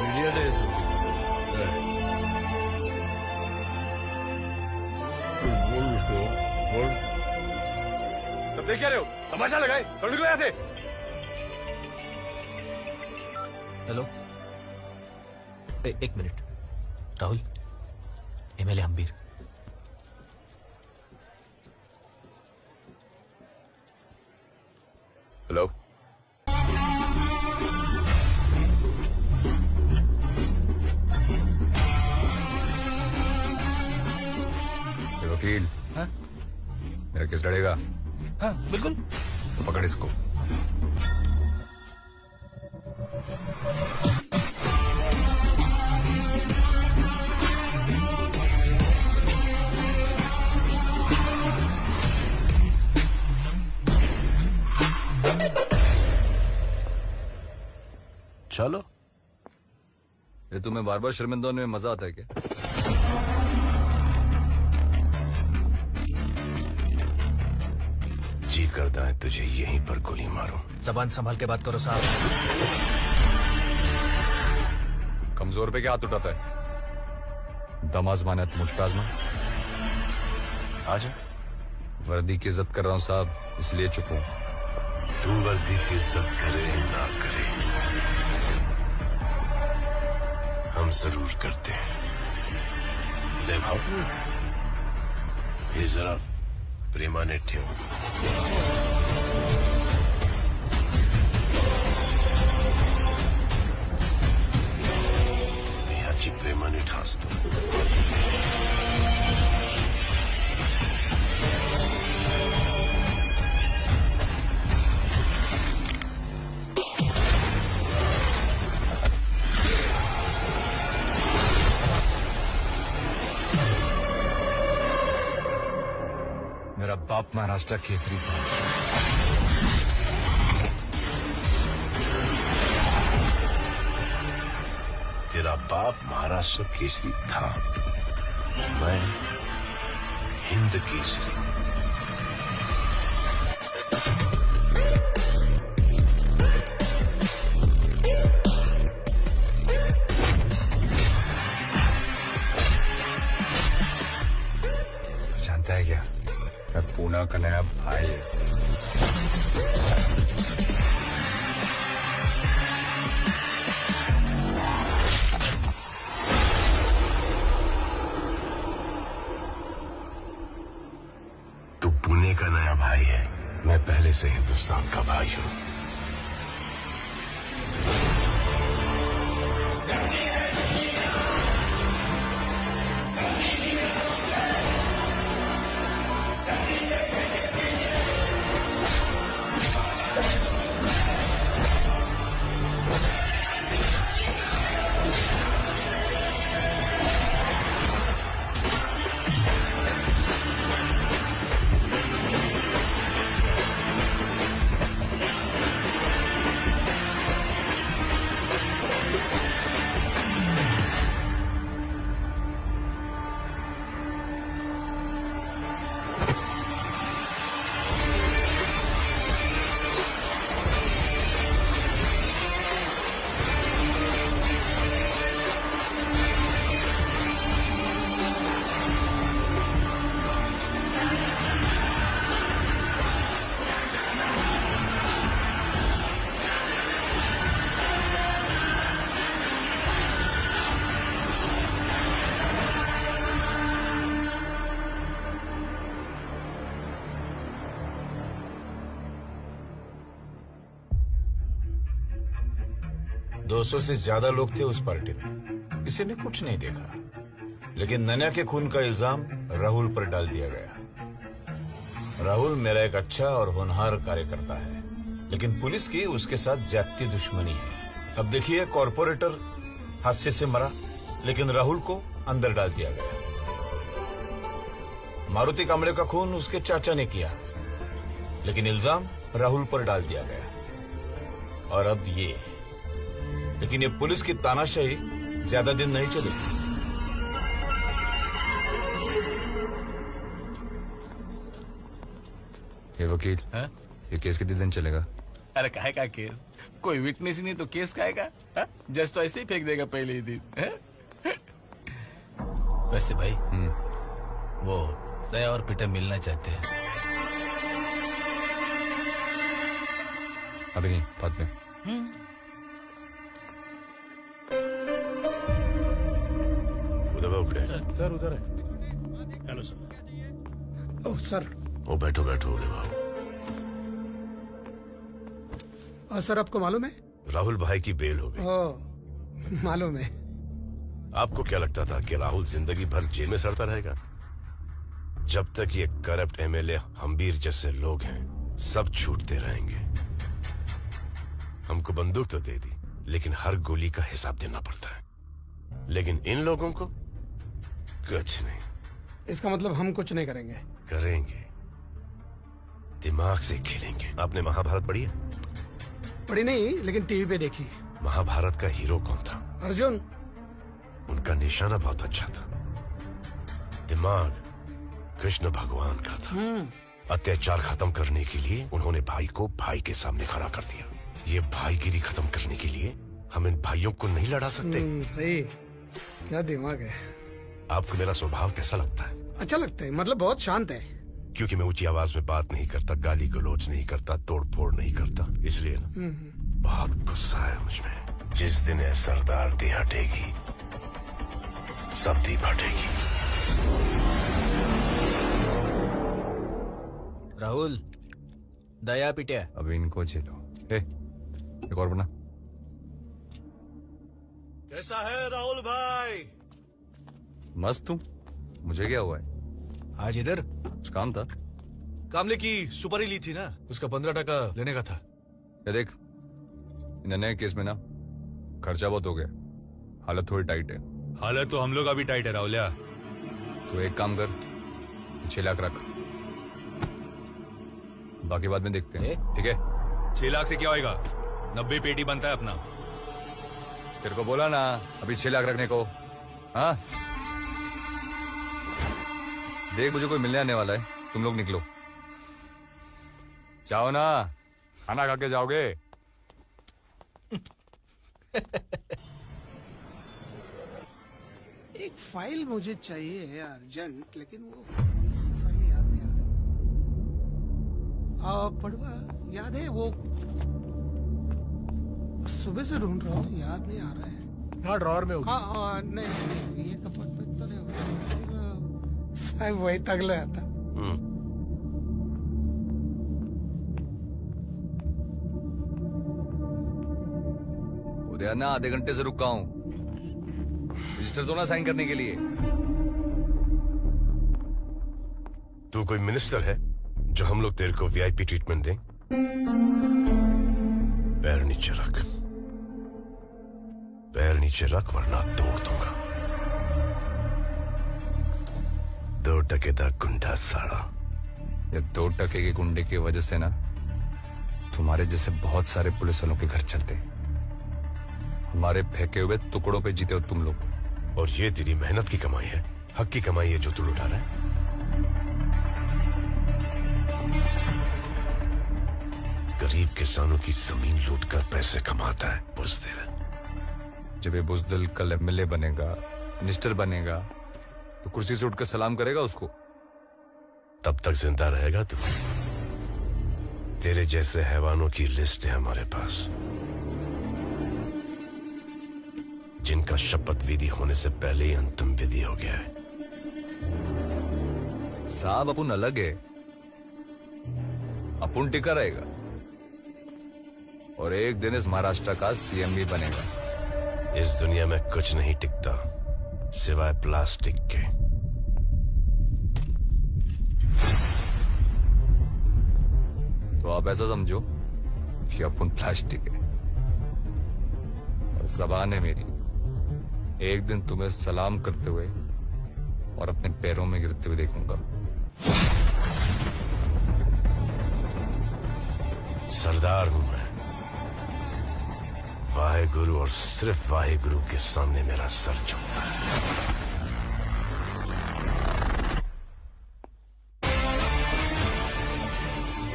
मीडिया दे बोल उसको, बोल। सब देख क्या रहे हो? तमाशा लगाए, चल निकलो यहाँ से। हेलो, एक minute. Rahul, MLA Hambir. Hello. वकील। हाँ? मेरा केस लड़ेगा? हाँ बिल्कुल। तो पकड़ इसको। चलो। ये तुम्हें बार बार शर्मिंदा होने में मजा आता है क्या? जी करता है तुझे यहीं पर गोली मारूं। जबान संभाल के बात करो साहब। कमजोर पे क्या हाथ उठाता है? दम आजमाना है तो मुझ पे आजमा। आजा। वर्दी की इज्जत कर रहा हूँ साहब, इसलिए चुप हूँ। तू वर्दी की इज्जत करे ना करे, हम जरूर करते हैं। दे भाव, ये जरा प्रेमाने ठेव। ह्याची प्रेमाने ठासतो। मेरा बाप महाराष्ट्र केसरी था। तेरा बाप महाराष्ट्र केसरी था, मैं हिंद केसरी। तो जानता है क्या, मैं पूना का नया भाई है। भाई है, मैं पहले से हिंदुस्तान का भाई हूँ। दो सौ से ज्यादा लोग थे उस पार्टी में, किसी ने कुछ नहीं देखा, लेकिन नन्या के खून का इल्जाम राहुल पर डाल दिया गया। राहुल मेरा एक अच्छा और होनहार कार्यकर्ता है, लेकिन पुलिस की उसके साथ ज्यादती दुश्मनी है। अब देखिए, कॉर्पोरेटर हादसे से मरा, लेकिन राहुल को अंदर डाल दिया गया। मारुति कांबळे का खून उसके चाचा ने किया, लेकिन इल्जाम राहुल पर डाल दिया गया। और अब ये, लेकिन ये पुलिस की तानाशाही ज्यादा दिन नहीं चलेगी। ये वकील है? ये केस कितने दिन चलेगा? अरे काहे का केस? कोई विटनेस ही नहीं तो केस काहे का? जज तो ऐसे ही फेंक देगा पहले ही दिन। वैसे भाई, वो दया और पीटर मिलना चाहते हैं। अभी नहीं, बाद में। उधर सर उधर है। Hello sir. Oh sir. ओ बैठो बैठो उदय बाबू। सर आपको मालूम है, राहुल भाई की बेल हो गई। ओह मालूम है। आपको क्या लगता था कि राहुल जिंदगी भर जेल में सड़ता रहेगा? जब तक ये करप्ट एमएलए हम्बीर जैसे लोग हैं, सब छूटते रहेंगे। हमको बंदूक तो दे दी, लेकिन हर गोली का हिसाब देना पड़ता है। लेकिन इन लोगों को कुछ नहीं। इसका मतलब हम कुछ नहीं करेंगे? करेंगे, दिमाग से खेलेंगे। आपने महाभारत पढ़ी है? पढ़ी नहीं, लेकिन टीवी पे देखी। महाभारत का हीरो कौन था? अर्जुन। उनका निशाना बहुत अच्छा था। दिमाग कृष्ण भगवान का था। अत्याचार खत्म करने के लिए उन्होंने भाई को भाई के सामने खड़ा कर दिया। ये भाईगिरी खत्म करने के लिए हम इन भाइयों को नहीं लड़ा सकते। सही। क्या दिमाग है। आपको मेरा स्वभाव कैसा लगता है? अच्छा लगता है, मतलब बहुत शांत है। क्योंकि मैं ऊंची आवाज में बात नहीं करता, गाली गलौज नहीं करता, तोड़ फोड़ नहीं करता, इसलिए ना बहुत गुस्सा है मुझमें। जिस दिन ये सरदार दी हटेगी, सब दी फटेगी। राहुल, दया पिटिया। अभी इनको झेलो। एक और बना। कैसा है राहुल भाई? मस्त हूँ। मुझे क्या हुआ है? आज इधर कुछ काम था। कामले की सुपारी ली थी ना, उसका 15% लेने का था। ये देख, इन नए केस में ना खर्चा बहुत हो गया, हालत थोड़ी टाइट है। हालत तो हम लोग अभी टाइट है राहुलिया। तो एक काम कर, 6 लाख रख, बाकी बाद में देखते हैं। ठीक है? 6 लाख से क्या होएगा? 90 पेटी बनता है अपना। तेरे को बोला ना अभी 6 लाख रखने को। हाँ देख, मुझे कोई मिलने आने वाला है, तुम लोग निकलो। जाओ ना, खाना खा के जाओगे। एक फाइल मुझे चाहिए अर्जेंट, लेकिन वो कौन सी फाइल याद नहीं आ रही। पड़वा याद है, वो सुबह से ढूंढ रहा हूँ, याद नहीं आ रहा है। हाँ ड्रॉअर में होगी। हाँ नहीं, ये कपट पे तो नहीं होगा साहब, वही तगले आता। उदय ना आधे घंटे से रुका हूं, रजिस्टर दो ना साइन करने के लिए। तू कोई मिनिस्टर है जो हम लोग तेरे को वीआईपी ट्रीटमेंट दें? पैर नीचे रख, पैर नीचे रख वरना तोड़ दूंगा। 2 टके दा गुंडा साड़ा। ये 2 टके के गुंडे की वजह से ना तुम्हारे जैसे बहुत सारे पुलिस वालों के घर चलते, हमारे फेंके हुए टुकड़ों पे जीते हो तुम लोग। और ये तेरी मेहनत की कमाई है, हक की कमाई है जो तू लुटा रहा है। गरीब किसानों की जमीन लूटकर पैसे कमाता है बुज़दिल। जब ये बुज़दिल कल एमएलए बनेगा, मिनिस्टर बनेगा, तो कुर्सी से उठकर सलाम करेगा उसको? तब तक जिंदा रहेगा तू। तेरे जैसे हैवानों की लिस्ट है हमारे पास, जिनका शपथ विधि होने से पहले ही अंतिम विधि हो गया है। साहब अपन अलग है, अपन टिका रहेगा और एक दिन इस महाराष्ट्र का सीएम भी बनेगा। इस दुनिया में कुछ नहीं टिकता सिवाय प्लास्टिक के। तो आप ऐसा समझो कि अपन प्लास्टिक है और ज़बान है मेरी, एक दिन तुम्हें सलाम करते हुए और अपने पैरों में गिरते हुए देखूंगा। सरदार हूं मैं, वाहेगुरु और सिर्फ वाहेगुरु के सामने मेरा सर झुकता है।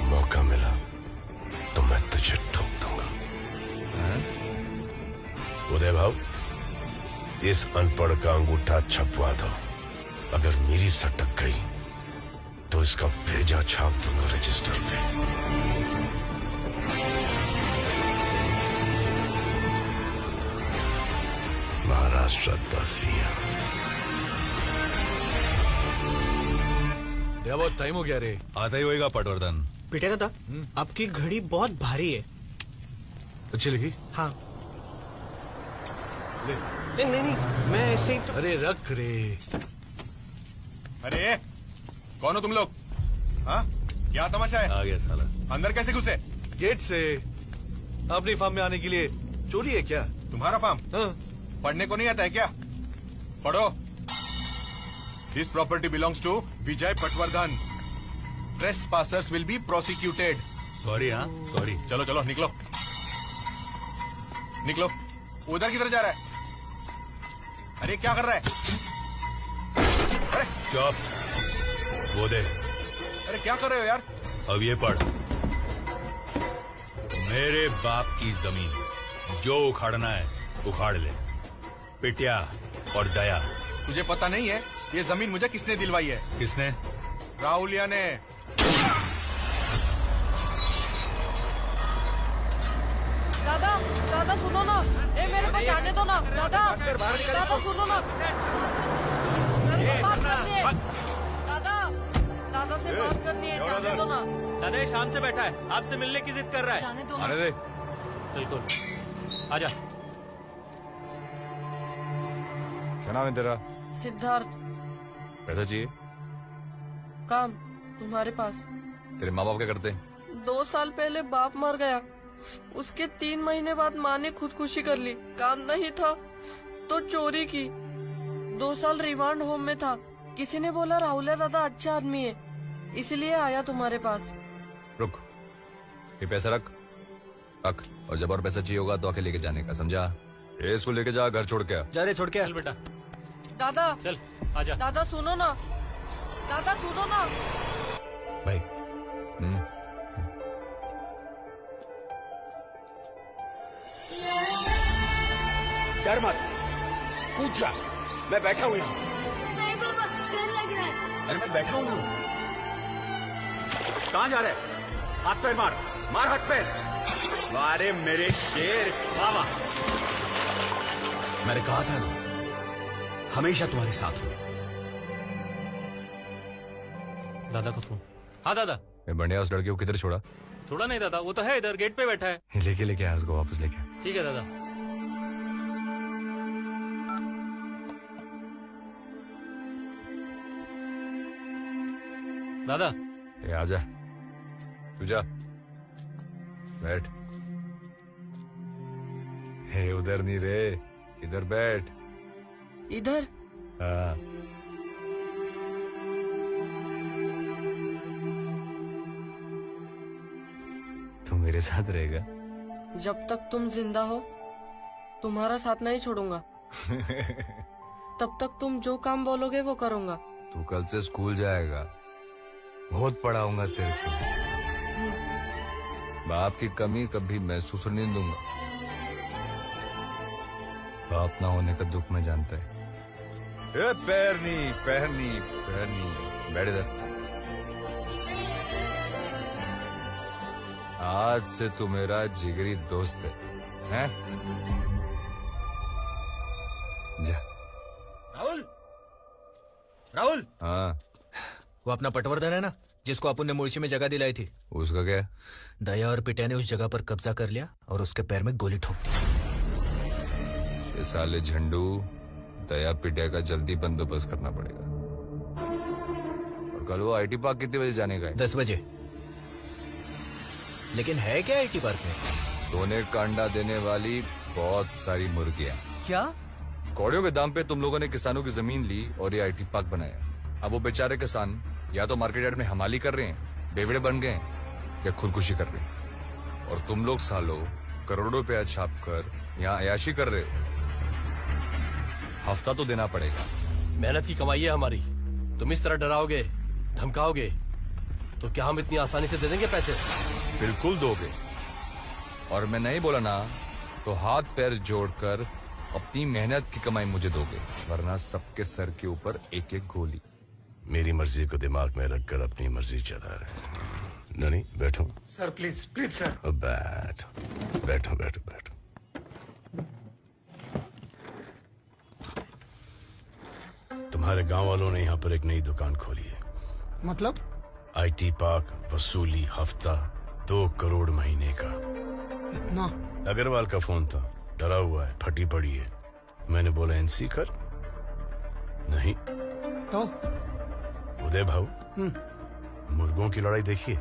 मौका मिला तो मैं तुझे ठोक दूंगा। उदय भाव, इस अनपढ़ का अंगूठा छपवा दो। अगर मेरी सटक गई तो इसका भेजा छाप दूंगा रजिस्टर पे। महाराष्ट्र दसिया। बहुत टाइम हो गया रे। आता ही होएगा पटवर्धन। पीटेगा था। आपकी घड़ी बहुत भारी है। अच्छी लगी? हाँ। नहीं, मैं ऐसे ही तो... अरे रख रे। अरे कौन हो तुम लोग? हाँ, क्या तमाशा है? आ गया साला। अंदर कैसे घुसे? गेट से। अपनी फार्म में आने के लिए चोरी है क्या? तुम्हारा फार्म? हाँ। पढ़ने को नहीं आता है क्या? पढ़ो। This property belongs to Vijay Patwardhan. Trespassers will be prosecuted. Sorry. हाँ सॉरी। चलो चलो निकलो निकलो। उधर किधर जा रहा है? अरे क्या कर रहा है? अरे चुप। वो दे। अरे क्या कर रहे हो यार? अब ये पढ़। मेरे बाप की जमीन जो उखाड़ना है उखाड़ ले। पिटिया और दया। तुझे पता नहीं है ये जमीन मुझे किसने दिलवाई है? किसने? राहुलिया ने। दादा सुनो ना, मेरे को जाने दो ना। दादा सुनो ना, मेरे को बात करनी है। दादा से बात करनी है, जाने दो ना। दादा ये शाम से बैठा है, आपसे मिलने की जिद कर रहा है। जाने दो। आने दे। बिल्कुल आजा। क्या नाम है तेरा? सिद्धार्थ। पैसा चाहिए? काम तुम्हारे पास। तेरे माँ बाप क्या करते हैं? 2 साल पहले बाप मर गया, उसके 3 महीने बाद माँ ने खुदकुशी कर ली। काम नहीं था तो चोरी की। 2 साल रिमांड होम में था। किसी ने बोला राहुल दादा अच्छा आदमी है, इसलिए आया तुम्हारे पास। रुक, ये पैसा रख। और जब और पैसा चाहिए होगा तो आके लेके जाने का, समझा? ये इसको लेके जा, घर छोड़ के। जा रे, छोड़ के। चल बेटा। दादा चल आजा। दादा सुनो ना, दादा सुनो ना। भाई। डर मत, कूद जा। मैं बैठा हूँ यहाँ। नहीं पापा, डर लग रहा है। अरे मैं बैठा हूँ। कहाँ जा रहे? हाथ पैर मार, मार हाथ पैर। वारे मेरे शेर, वाह वाह। मैंने कहा था ना, हमेशा तुम्हारे साथ हूँ। दादा को फोन। हाँ दादा। मैं बढ़िया उस लड़के को किधर छोड़ा? छोड़ा नहीं दादा, वो तो है इधर गेट पे बैठा है। लेके आया उसको, वापस लेके। ठीक है दादा। दादा ये आजा, तू जा, बैठ। हे उधर नहीं रे, इधर बैठ। इधर? हाँ। तू मेरे साथ रहेगा? जब तक तुम जिंदा हो तुम्हारा साथ नहीं छोड़ूंगा। तब तक तुम जो काम बोलोगे वो करूंगा। तू कल से स्कूल जाएगा, बहुत पढ़ाऊंगा तेरे को। बाप की कमी कभी महसूस नहीं दूंगा। बाप ना होने का दुख मैं जानता है। पैर नहीं, बैठ इधर। आज से तू मेरा जिगरी दोस्त है, हैं? जा। राहुल। हाँ। वो अपना पटवर्धन है ना, जिसको अपन ने मुर्शी में जगह दिलाई थी। उसका क्या? दया और पिटिया ने उस जगह पर कब्जा कर लिया और उसके पैर में गोली ठोक दी। ये साले झंडू दया पिटिया का जल्दी बंदोबस्त करना पड़ेगा। और कल वो आईटी पार्क कितने बजे जाने का है? 10 बजे। लेकिन है क्या आईटी पार्क में? सोने का अंडा देने वाली बहुत सारी मुर्गियां। क्या? कौड़ियों के दाम पे तुम लोगों ने किसानों की जमीन ली और ये आईटी पार्क बनाया। अब वो बेचारे किसान या तो मार्केट यार्ड में हमाली कर रहे हैं, बेवड़े बन गए हैं, या खुदकुशी कर रहे हैं। और तुम लोग सालों करोड़ों रुपया छाप कर यहाँ अयाशी कर रहे हो। हफ्ता तो देना पड़ेगा। मेहनत की कमाई है हमारी, तुम इस तरह डराओगे धमकाओगे तो क्या हम इतनी आसानी से दे देंगे पैसे? बिल्कुल दोगे। और मैं नहीं बोला ना तो हाथ पैर जोड़कर अपनी मेहनत की कमाई मुझे दोगे, वरना सबके सर के ऊपर एक एक गोली। मेरी मर्जी को दिमाग में रखकर अपनी मर्जी चला रहे। नहीं बैठो सर, प्लीज प्लीज सर। बैठो। तुम्हारे गांव वालों ने यहाँ पर एक नई दुकान खोली है। मतलब? आईटी पार्क, वसूली हफ्ता 2 करोड़ महीने का। इतना? अग्रवाल का फोन था, डरा हुआ है, फटी पड़ी है। मैंने बोला एनसी कर, नहीं तो उदय भाऊ, मुर्गों की लड़ाई देखिए।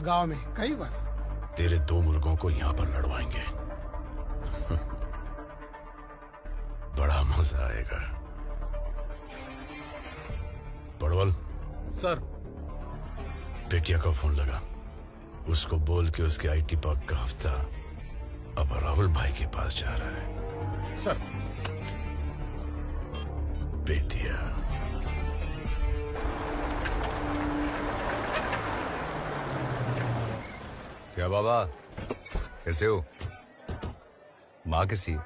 गांव में कई बार। तेरे 2 मुर्गों को यहाँ पर लड़वाएंगे। बड़ा मजा आएगा। पड़वल सर, बेटिया का फोन लगा, उसको बोल के उसके आईटी पार्क का हफ्ता अब राहुल भाई के पास जा रहा है। सर। बेटिया, क्या बाबा, कैसे हो? माँ कैसी है?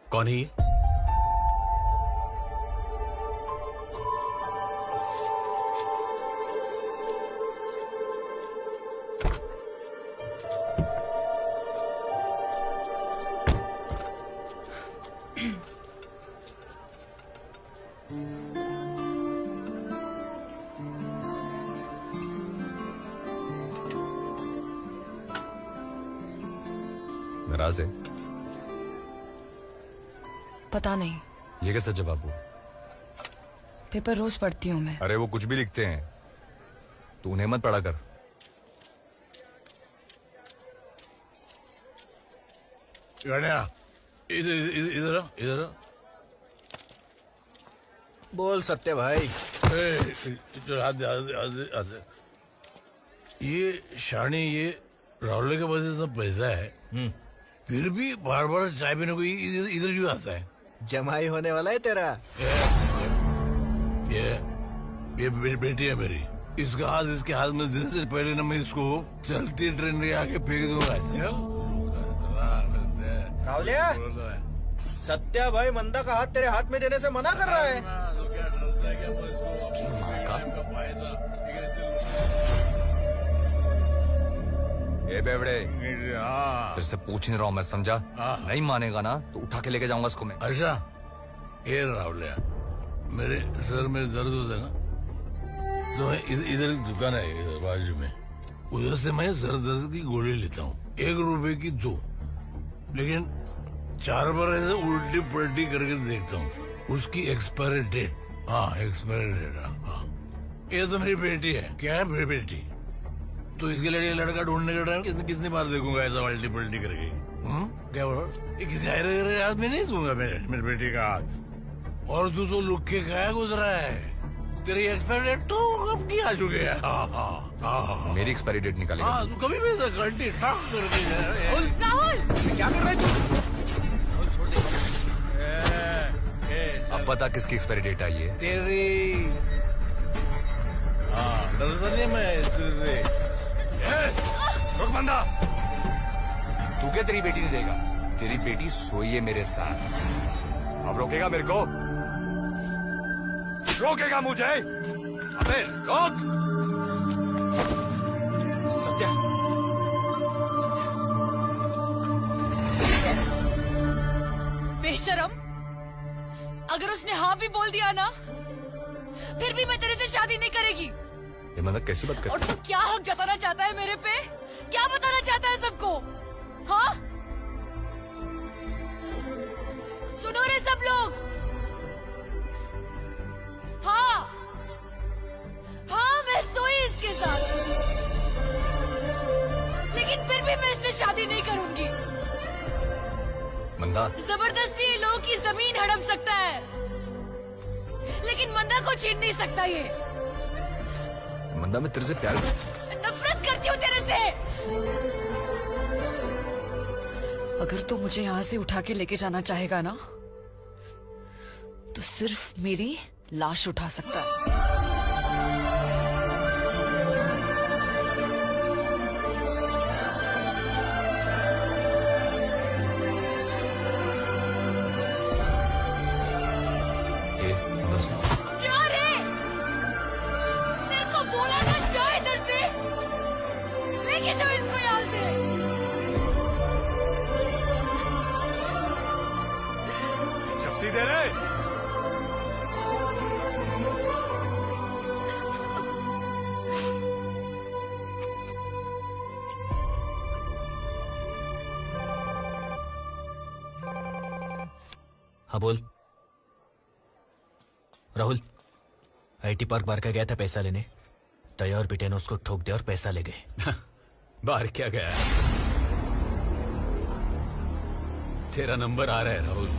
कौन है ये? नाराज है? पता नहीं। ये कैसा जवाब हुआ? पेपर रोज पढ़ती हूँ मैं। अरे वो कुछ भी लिखते हैं, तू उन्हें मत पढ़ा कर। इधर बोल सत्य भाई। ये शानी, ये राहुल के पास इतना पैसा है, फिर भी बार बार चाय पीने को इधर क्यों आता है? जमाई होने वाला है तेरा। ये बेटी है मेरी, इसका हाथ इसके हाथ में देने से पहले ना मैं इसको चलती ट्रेन के आगे फेंक दूंगा। राहुलिया, सत्या भाई मंदा का हाथ तेरे हाथ में देने से मना कर रहा है। इसकी माँ का। ए बेवड़े, तेरे से पूछ नहीं रहा हूँ मैं, समझा? नहीं मानेगा ना तो उठा के लेके जाऊंगा इसको मैं। अच्छा, ये राहुलिया, मेरे सर में दर्द होता है ना, तो मैं इधर एक दुकान है इधर बाजू में, उधर से मैं सर दर्द की गोली लेता हूँ, 1 रुपए की 2, लेकिन 4 बार ऐसे उल्टी पलटी करके देखता हूँ, उसकी एक्सपायरी डेट हाँ एक्सपायरी डेट। हाँ ये तो मेरी बेटी है। क्या है मेरी बेटी? तो इसके लिए लड़का ढूंढने का टाइम कितनी बार देखूंगा ऐसा पलटी पलटी करके? क्या बोल? ये किसी हाथ में नहीं दूंगा मेरी बेटी का हाथ। और तू तो लुक के क्या गुजरा है? तेरी एक्सपायरी डेट तो कब की आ चुकी है? मेरी एक्सपायरी डेट निकालेगा? हाँ तू कभी भी घंटी टाक करके राहुल क्या कर रहा है तू? छोड़ दे। अब पता किसकी एक्सपायरी डेट आई है? तेरी। हाँ डरता नहीं मैं तेरे। रुक बंदा। तू क्या तेरी बेटी नहीं देगा? तेरी बेटी सोई है मेरे साथ। अब रोकेगा मेरे को? रोकेगा मुझे? अबे रोक। सत्या। बेशरम, अगर उसने हाँ भी बोल दिया ना, फिर भी मैं तेरे से शादी नहीं करेगी। ये मतलब कैसी बात कर? और तू क्या हक जताना चाहता है मेरे पे? क्या बताना चाहता है सबको? हाँ सुनो रे सब लोग। हाँ हाँ मैं सोई इसके साथ, लेकिन फिर भी मैं इससे शादी नहीं करूंगी। मंदा जबरदस्ती ये लोगों की जमीन हड़प सकता है, लेकिन मंदा को छीन नहीं सकता ये। मंदा मैं तेरे से प्यार नफरत करती हूँ तेरे से। अगर तू मुझे यहाँ से उठा के लेके जाना चाहेगा ना, तो सिर्फ मेरी लाश उठा सकता है। जा रे, मेरे को बोला ना जा इधर से, लेके जाओ इसको यहाँ से। शक्ति दे रहे। हाँ बोल। राहुल, आईटी पार्क बार का गया था पैसा लेने। दया और बेटे ने उसको ठोक दिया और पैसा ले गए। बाहर क्या गया? तेरा नंबर आ रहा है राहुल।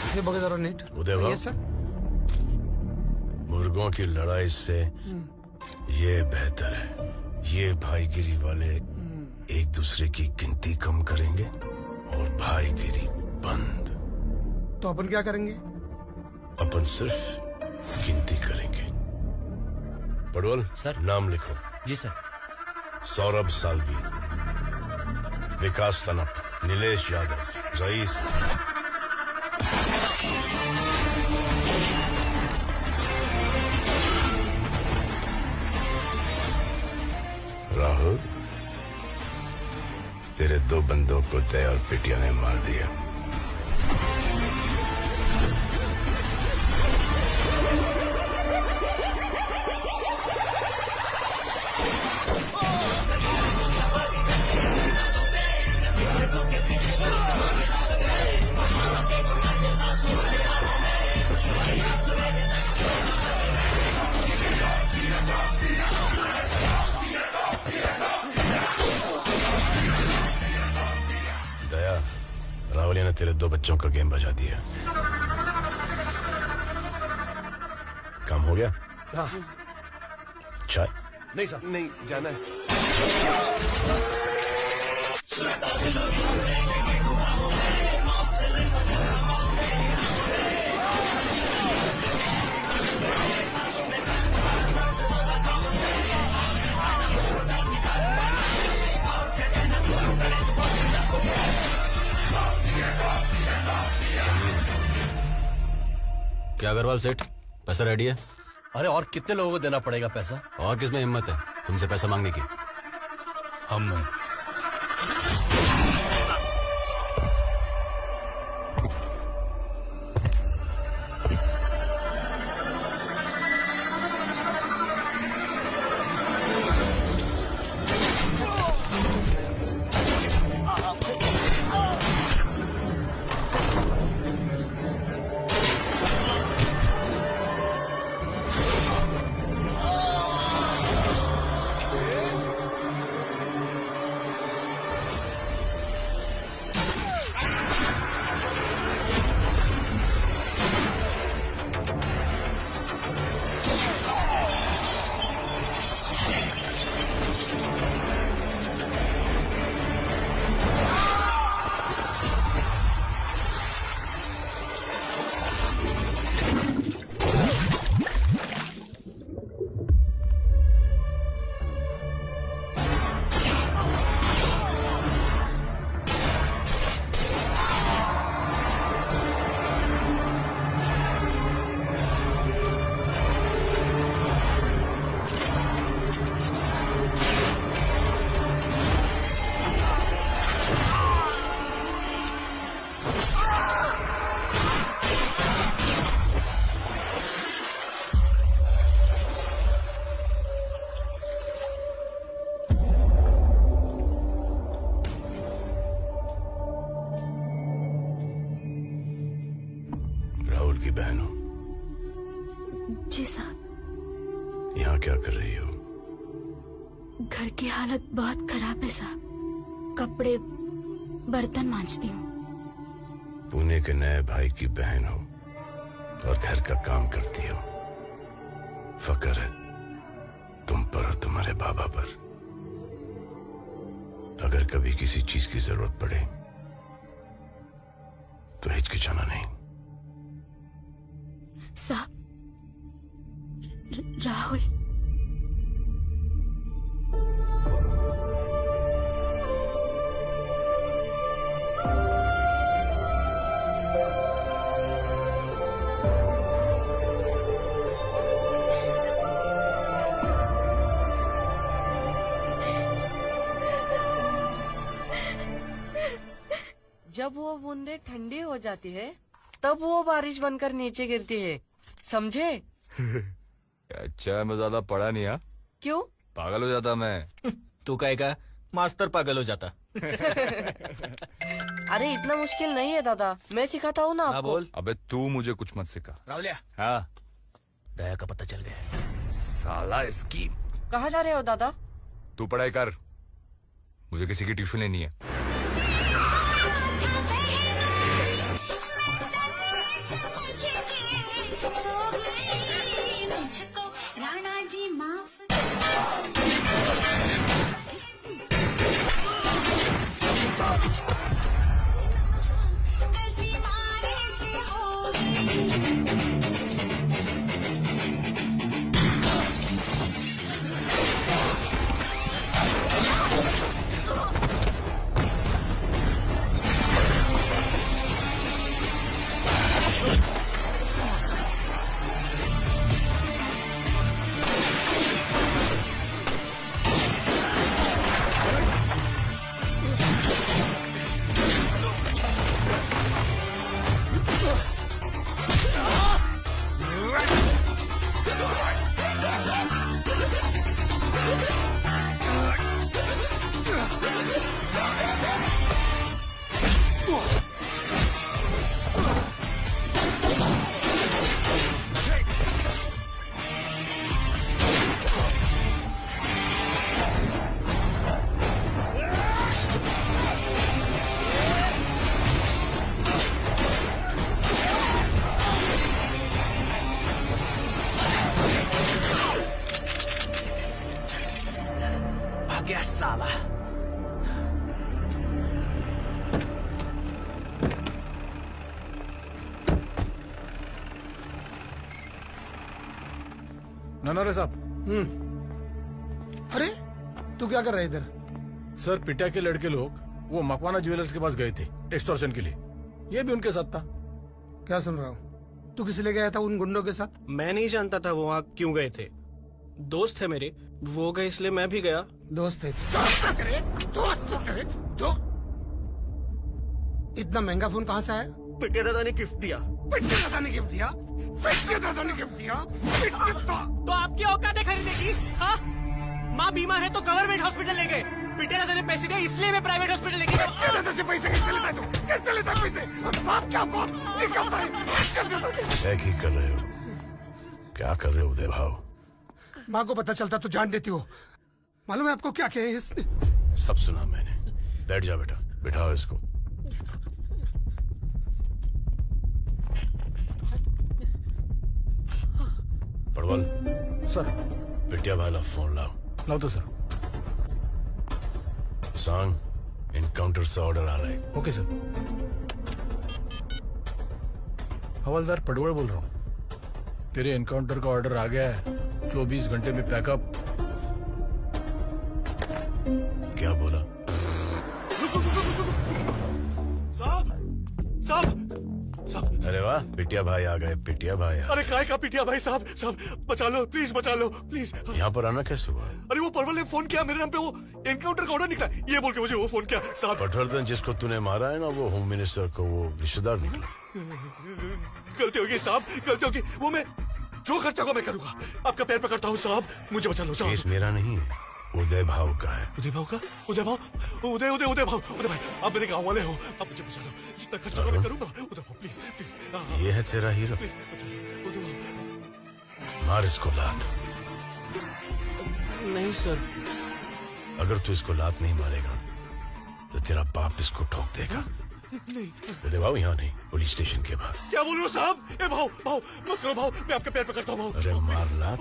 उदय बाबू, यस सर। मुर्गों की लड़ाई से ये बेहतर है। ये भाईगिरी वाले एक दूसरे की गिनती कम करेंगे और भाईगिरी बंद। तो अपन क्या करेंगे? अपन सिर्फ गिनती करेंगे। पडवल सर, नाम लिखो। जी सर। सौरभ सालवी, विकास तनप, नीलेश यादव, रईस। राहुल, तेरे दो बंदों को दया और पिटिया ने मार दिया। दया, रावलिया ने तेरे दो बच्चों का गेम बजा दिया। काम हो गया? हाँ। चाय? नहीं सर, नहीं जाना है। क्या अग्रवाल सेठ, पैसा रेडी है? अरे और कितने लोगों को देना पड़ेगा पैसा? और किसमें हिम्मत है तुमसे पैसा मांगने की? हम यहाँ क्या कर रही हो? घर की हालत बहुत खराब है साहब। कपड़े बर्तन मांजती हूँ। पुणे के नए भाई की बहन हो और घर का काम करती हो। फक्र है तुम पर और तुम्हारे बाबा पर। अगर कभी किसी चीज की जरूरत पड़े तो हिचकिचाना नहीं। साहब, राहुल जब वो बूंदे ठंडी हो जाती है तब वो बारिश बनकर नीचे गिरती है, समझे? अच्छा, मैं ज्यादा पढ़ा नहीं। हाँ, क्यों? पागल हो जाता मैं। तू कहेगा मास्टर पागल हो जाता। अरे इतना मुश्किल नहीं है दादा, मैं सिखाता हूँ ना आपको। बोल। अबे तू मुझे कुछ मत सिखा। राहुलिया, हाँ, दया का पता चल गया। साला इसकी। कहाँ जा रहे हो दादा? तू पढ़ाई कर, मुझे किसी की ट्यूशन लेनी है। राणा जी माफ। गया साला। ननोरे साहब। अरे तू क्या कर रहा है इधर? सर, पिटिया के लड़के लोग वो मकवाना ज्वेलर्स के पास गए थे एक्सटॉर्शन के लिए। ये भी उनके साथ था। क्या सुन रहा हूँ? तू किस लिए गया था उन गुंडों के साथ? मैं नहीं जानता था वो वहाँ क्यों गए थे। दोस्त थे मेरे, वो गए इसलिए मैं भी गया। दोस्त थे? इतना महंगा फोन कहाँ से आया? पिटिया दादा ने गिफ्ट दिया। पिटिया दादा ने गिफ्ट दिया? पिटिया दादा ने गिफ्ट दिया? तो आपकी औकात है खरीदने की? हाँ, माँ बीमार है तो गवर्नमेंट हॉस्पिटल ले गए। पिटिया दादा ने पैसे दिए इसलिए मैं प्राइवेट हॉस्पिटल लेके गया। पिटिया दादा से पैसे कैसे लेता है तू? कैसे लेता है पैसे? बाप क्या बाप निकलता है? की कर रहे हो? क्या कर रहे हो उदय भाव? माँ को पता चलता तो जान देती हो। मालूम है आपको क्या कहे इसने? सब सुना मैंने। बैठ जा बेटा, बिठाओ इसको। पड़वल सर। बिटिया भाई फोन लाओ। लाओ तो सर। सांग एनकाउंटर से ऑर्डर आ रहा है। Okay sir. हवलदार पटवाल बोल रहा हूँ। तेरे एनकाउंटर का ऑर्डर आ गया है। 24 घंटे में पैकअप। क्या बोला? साहब। अरे वाह, पिटिया भाई आ गए। पिटिया भाई अरे काय का पिटिया भाई साहब? साहब बचा लो प्लीज, बचा लो प्लीज। यहाँ पर आना कैसे हुआ? अरे वो परवल ने फोन किया मेरे नाम पे, वो एनकाउंटर का ऑर्डर निकला ये बोल के मुझे वो फोन किया साहब। पटवर्धन जिसको तूने मारा है ना, वो होम मिनिस्टर को वो रिश्तेदार निकला। गलती होगी साहब, गलती होगी। वो मैं जो खर्चा होगा मैं करूंगा। आपका पैर पकड़ता हूँ साहब, मुझे बचा लो साहब। केस मेरा नहीं है, उदय भाव का है। उदय भाव का? उदय भाव? उदय उदय उदय भाव। उदय भाई आप मेरे गाँव वाले हो, आप मुझे बचा लो। जितना खर्चा होगा मैं करूंगा। उदय भाव प्लीज प्लीज। ये है तेरा हीरो। मार इसको लात। नहीं सर। अगर तू इसको लात नहीं मारेगा तो तेरा बाप इसको ठोक देगा। नहीं भाव यहाँ नहीं, पुलिस स्टेशन के बाहर। क्या बोल रहे हो साहब? ए भाव भाव मत करो भाव, मैं आपके पैर पकड़ता हूँ भाव। अरे मार लात,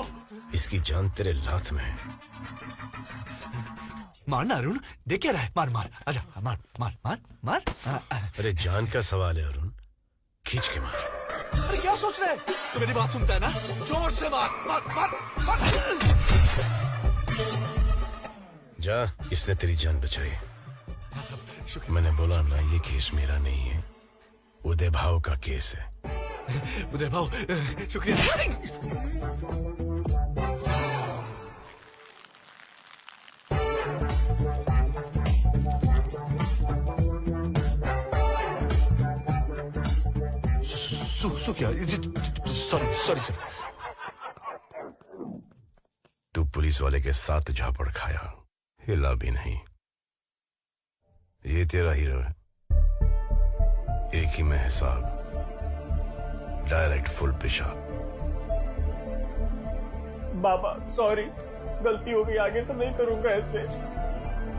इसकी जान तेरे लात में है। मारना अरुण, देख क्या रहा है, मार मार, आजा मार मार मार मार। अरे जान का सवाल है अरुण, खींच के मार। अरे क्या सोच रहे हैं? तो मेरी बात सुनता है ना? जोर से मार मार मार मार। जा, इसने तेरी जान बचाई। मैंने बोला ना, ये केस मेरा नहीं है, उदय भाव का केस है। उदय भाव, शुक्रिया। क्या? Sorry sorry sir. तू पुलिस वाले के साथ झापड़ खाया, हिला भी नहीं। ये तेरा हीरो है, एक ही में हिसाब, डायरेक्ट फुल पेशाब। बाबा सॉरी, गलती हो गई, आगे से नहीं करूंगा ऐसे।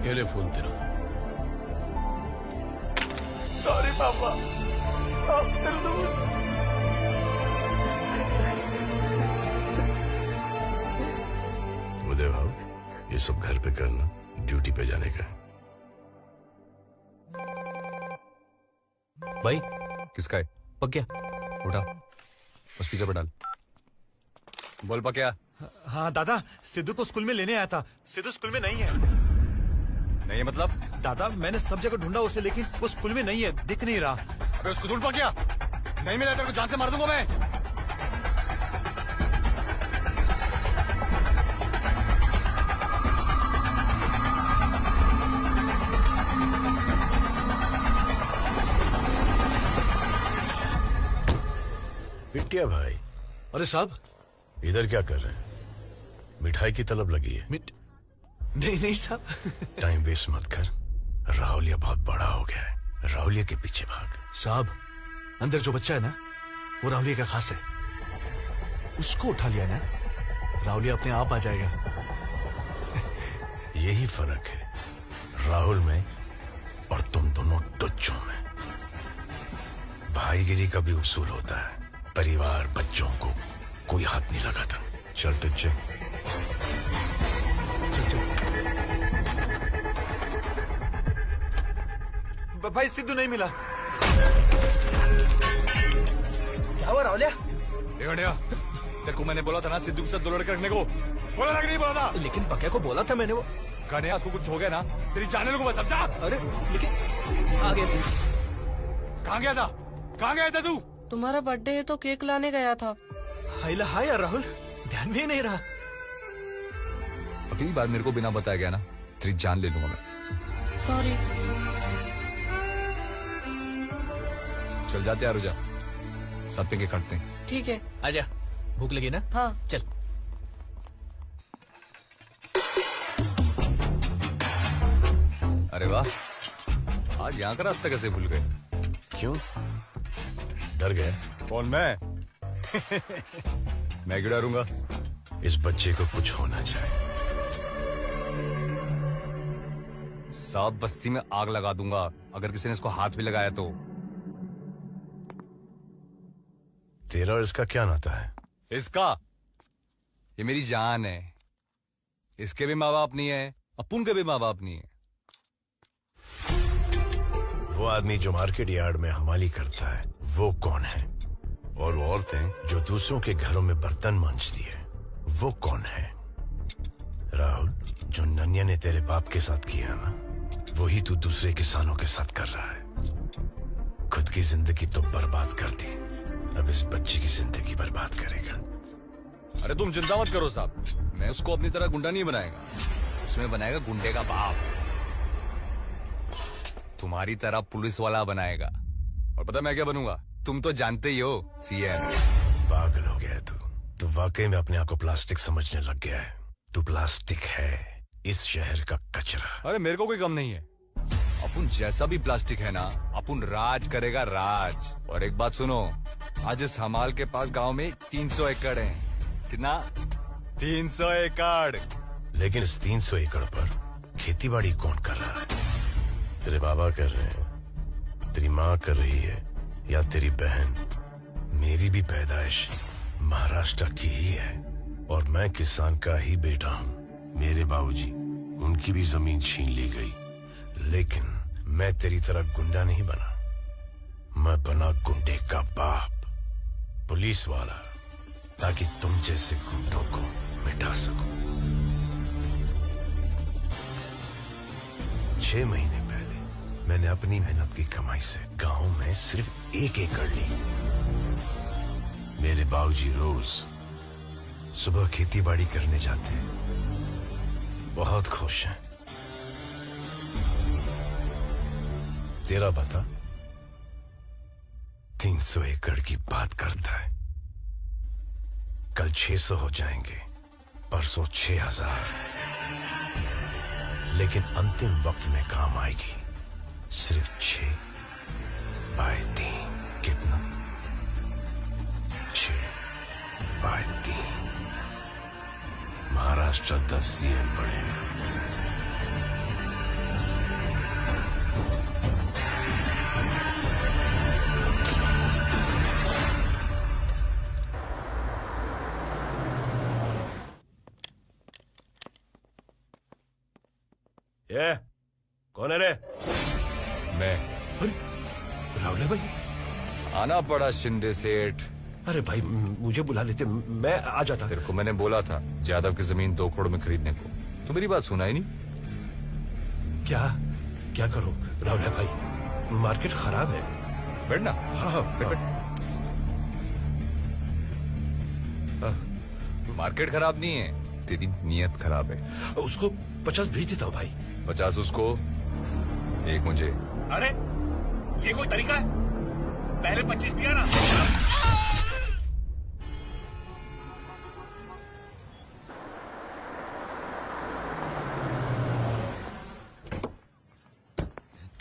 ये ले फोन तेरा। सॉरी पापा, आप कर दो। उदय भाव, ये सब घर पे करना, ड्यूटी पे जाने का। भाई किसका है? पक्या, उठा, स्पीकर पर डाल। बोल पक्या। हाँ दादा, सिद्धू को स्कूल में लेने आया था। सिद्धू स्कूल में नहीं है। नहीं मतलब? दादा मैंने सब जगह ढूंढा उसे, लेकिन वो स्कूल में नहीं है, दिख नहीं रहा। अबे उसको ढूंढ पक्या, नहीं मिला तेरे को जान से मार दूंगा मैं। पिटिया भाई। अरे साहब, इधर क्या कर रहे हैं? मिठाई की तलब लगी है? नहीं नहीं साहब। टाइम वेस्ट मत कर, राहुलिया बहुत बड़ा हो गया है, राहुलिया के पीछे भाग। साहब, अंदर जो बच्चा है ना, वो राहुलिया का खास है। उसको उठा लिया ना, राहुलिया अपने आप आ जाएगा। यही फर्क है राहुल में और तुम दोनों टुच्चों में। भाईगिरी का भी उसूल होता है, परिवार बच्चों को कोई हाथ नहीं लगाता। चल टुच्चे, भाई सिद्धू नहीं मिला। क्या हुआ राहुलिया? तेरे को मैंने बोला था ना सिद्धू के साथ दो लड़के रखने को, बोला था कि नहीं बोला था? लेकिन पक्या को बोला था मैंने। वो कन्या उसको कुछ हो गया ना, तेरी जाने को मैं समझा। अरे लेकिन आगे से कहाँ गया था? कहाँ गया था तू? तुम्हारा बर्थडे है तो केक लाने गया था। हाइला हाय यार राहुल, ध्यान में ही नहीं रहा। अगली बार मेरे को बिना बताया गया ना, तेरी जान ले लूंगा मैं। सॉरी। चल जाते यार, रुजा सब पे काटते हैं। ठीक है, आजा, भूख लगी ना? हाँ चल। अरे वाह, आज यहाँ का रास्ता कैसे भूल गए? क्यों डर गए? कौन मैं? मैं क्यों डरूंगा? इस बच्चे को कुछ होना चाहिए। सब बस्ती में आग लगा दूंगा अगर किसी ने इसको हाथ भी लगाया तो। तेरा और इसका क्या नाता है? इसका, ये मेरी जान है। इसके भी माँ बाप नहीं है, अपुन के भी माँ बाप नहीं है। वो आदमी जो मार्केट यार्ड में हमाली करता है, वो कौन है? और वो औरतें जो दूसरों के घरों में बर्तन मांजती है, वो कौन है? राहुल, जो नन्या ने तेरे बाप के साथ किया ना, वही तू दूसरे किसानों के साथ कर रहा है। खुद की जिंदगी तो बर्बाद कर दी, अब इस बच्चे की जिंदगी बर्बाद करेगा। अरे तुम चिंता मत करो साहब, मैं उसको अपनी तरह गुंडा नहीं बनाएगा, उसमें बनाएगा गुंडे का बाप। तुम्हारी तरह पुलिस वाला बनाएगा। और पता मैं क्या बनूंगा? तुम तो जानते ही हो, सीएम। पागल हो गया है तू वाकई में अपने आप को प्लास्टिक समझने लग गया है। तू प्लास्टिक है, इस शहर का कचरा। अरे मेरे को कोई कम नहीं है, अपन जैसा भी प्लास्टिक है ना, अपन राज करेगा राज। और एक बात सुनो, आज इस हमाल के पास गांव में 300 एकड़ है। कितना? 300 एकड़। लेकिन इस 300 एकड़ पर खेतीबाड़ी कौन कर रहा है? तेरे बाबा कर रहे हैं, तेरी माँ कर रही है, या तेरी बहन? मेरी भी पैदाइश महाराष्ट्र की ही है और मैं किसान का ही बेटा हूँ। मेरे बाबूजी, उनकी भी जमीन छीन ली गई, लेकिन मैं तेरी तरह गुंडा नहीं बना। मैं बना गुंडे का बाप, पुलिस वाला, ताकि तुम जैसे गुंडों को मिटा सकूं। 6 महीने पहले मैंने अपनी मेहनत की कमाई से गांव में सिर्फ 1 एकड़ ली। मेरे बाबूजी रोज सुबह खेती बाड़ी करने जाते हैं, बहुत खुश हैं। तेरा बता 300 एकड़ की बात करता है, कल 600 हो जाएंगे, परसों 6000, लेकिन अंतिम वक्त में काम आएगी सिर्फ 6/3। कितना? 6/3। महाराष्ट्र 10 CM बढ़ेगा। ये कौन है रे? मैं। राहुल भाई, आना पड़ा शिंदे सेठ। अरे भाई मुझे बुला लेते, मैं आ जाता। तेरे को मैंने बोला था यादव की जमीन 2 करोड़ में खरीदने को, तो मेरी बात सुना ही नहीं। क्या करूं राहुल भाई, मार्केट खराब है। बैठना। हाँ बैठ। मार्केट खराब नहीं है, तेरी नीयत खराब है। उसको 50 भेज देता हूँ भाई। 50 उसको, 1 मुझे। अरे ये कोई तरीका है? पहले 25 दिया ना।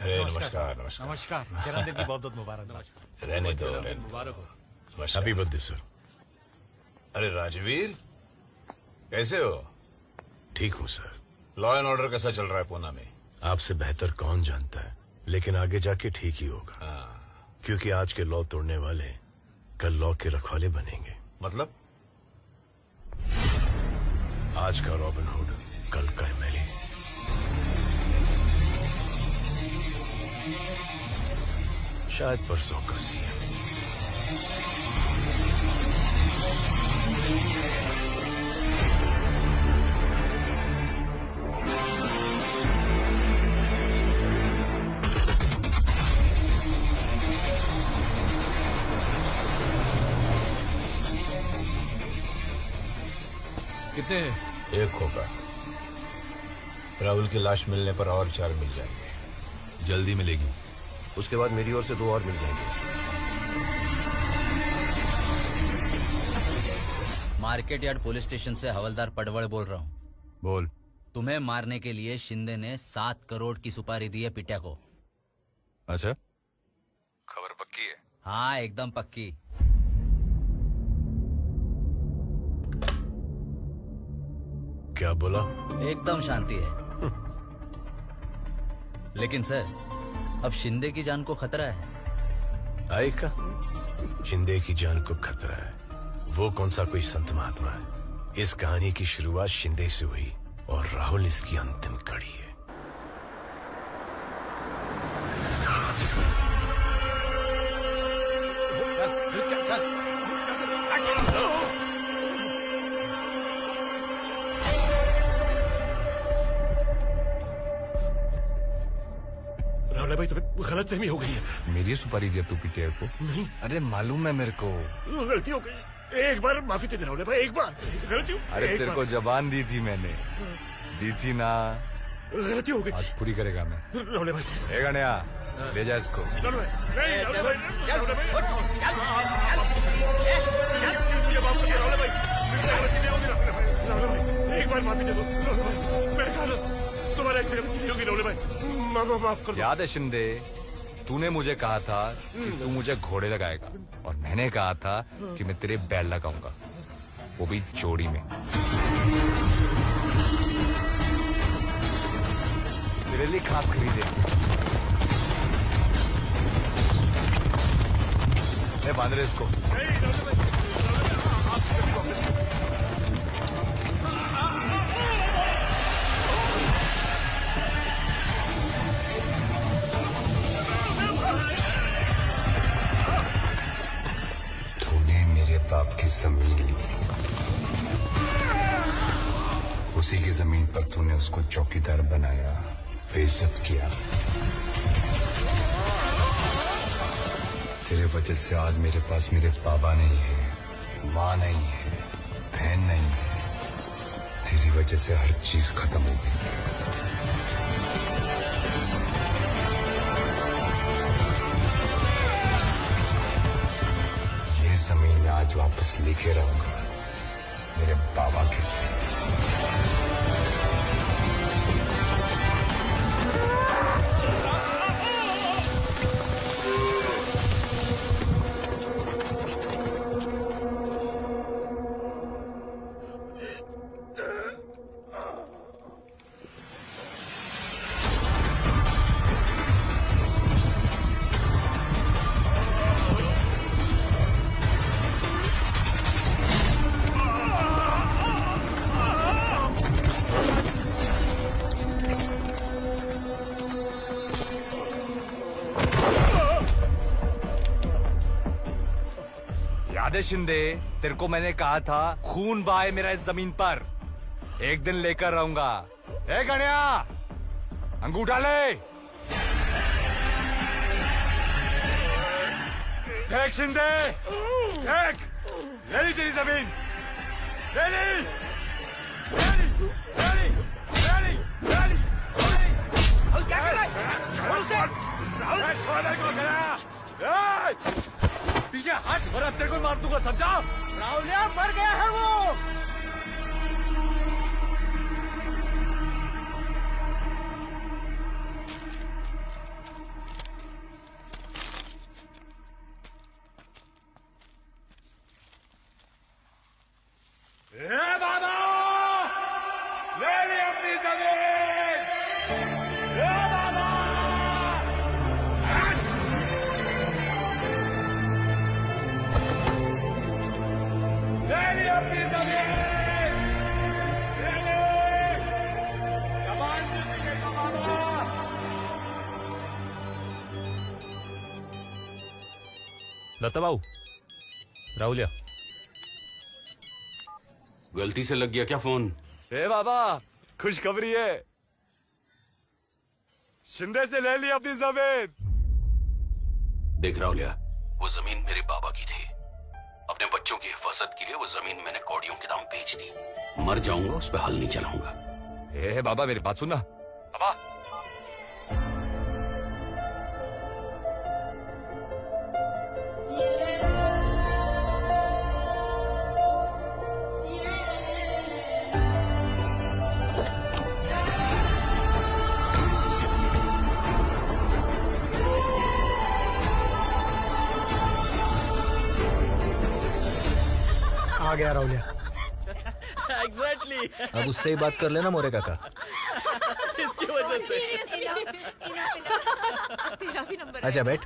अरे नमस्कार। नमस्कार। जन्मदिन की बहुत बहुत मुबारक। रहने दो, मुबारक हो। Happy birthday sir. अरे राजवीर, कैसे हो? ठीक हूँ सर। लॉ एंड ऑर्डर कैसा चल रहा है पूना में? आपसे बेहतर कौन जानता है, लेकिन आगे जाके ठीक ही होगा। क्योंकि आज के लॉ तोड़ने वाले कल लॉ के रखवाले बनेंगे। मतलब? आज का रॉबिन हुड कल का एमएलए। शायद परसों का सीएम। कितने हैं? 1 होगा। राहुल की लाश मिलने पर और 4 मिल जाएंगे। जल्दी मिलेगी। उसके बाद मेरी ओर से 2 और मिल जाएंगे। मार्केट यार्ड पुलिस स्टेशन से हवलदार पडवल बोल रहा हूँ। बोल। तुम्हें मारने के लिए शिंदे ने 7 करोड़ की सुपारी दी है पिट्या को। अच्छा, खबर पक्की है? हाँ, एकदम पक्की। क्या बोला? एकदम शांति है। लेकिन सर, अब शिंदे की जान को खतरा है। आए का? शिंदे की जान को खतरा है? वो कौन सा कोई संत महात्मा है? इस कहानी की शुरुआत शिंदे से हुई और राहुल इसकी अंतिम कड़ी है। राहुल भाई, तुम्हें गलतफहमी हो गई है। मेरी सुपारी दिया तू पिटिया को? नहीं। अरे मालूम है मेरे को। गलती हो गई, एक बार माफी दे दे राहुल भाई, एक बार। गलती हो। अरे तेरे को जबान दी थी मैंने, दी थी ना। गलती हो गई, आज पूरी करेगा मैं। राहुल भाई। ए गणया, ले जा इसको। राहुल भाई, नहीं राहुल भाई, राहुल भाई, राहुल भाई, एक बार माफी दे दो। मैं कहा ना, तुम्हारा ऐसी गलती नहीं होगी राहुल भाई, माफ कर दो। याद है शिंदे, तूने मुझे कहा था कि तू मुझे घोड़े लगाएगा, और मैंने कहा था कि मैं तेरे बैल लगाऊंगा, वो भी जोड़ी में। घास खरीदे। बांध रहे इसको। तूने मेरे बाप की जमीन ली, उसी की जमीन पर तूने उसको चौकीदार बनाया, बेइज्जत किया। तेरे वजह से आज मेरे पास मेरे बाबा नहीं है, माँ नहीं है, बहन नहीं है। तेरी वजह से हर चीज खत्म हो गई। ये जमीन मैं आज वापस लेके रहूंगा मेरे बाबा के लिए। शिंदे, तेरे को मैंने कहा था खून बहाए मेरा इस जमीन पर, एक दिन लेकर रहूंगा। ए गणिया, अंगूठा ले। देख शिंदे, देख, ले ली तेरी जमीन, ले ली, ले ली, ले ली, ले ली, ले ली। राहुल क्या कर रहा है? छोड़ उसे। राहुल छोड़ने को गया। पीछे हट वरना तेरे को मार दूंगा, समझा? राहुल यार मर गया है वो। ए बाबा, ले ली अपनी जमीन। ए बाबा, अपनी जमीन ले ले। सामान दीजिए बाबा। दत्ता बाबू, राहुलिया, गलती से लग गया क्या फोन? ए बाबा, खुशखबरी है, शिंदे से ले ली अपनी जमीन। देख राहुलिया, वो जमीन मेरे बाबा की थी। अपने बच्चों की हिफाजत के लिए वो जमीन मैंने कौड़ियों के दाम बेच दी। मर जाऊंगा उस पर हल नहीं चलाऊंगा। ए बाबा, मेरी बात सुनना। बाबा, आ गया राहुलिया। एग्जैक्टली। अब उससे ही बात कर लेना मोरे काका। इसकी वजह से। अच्छा बैठ।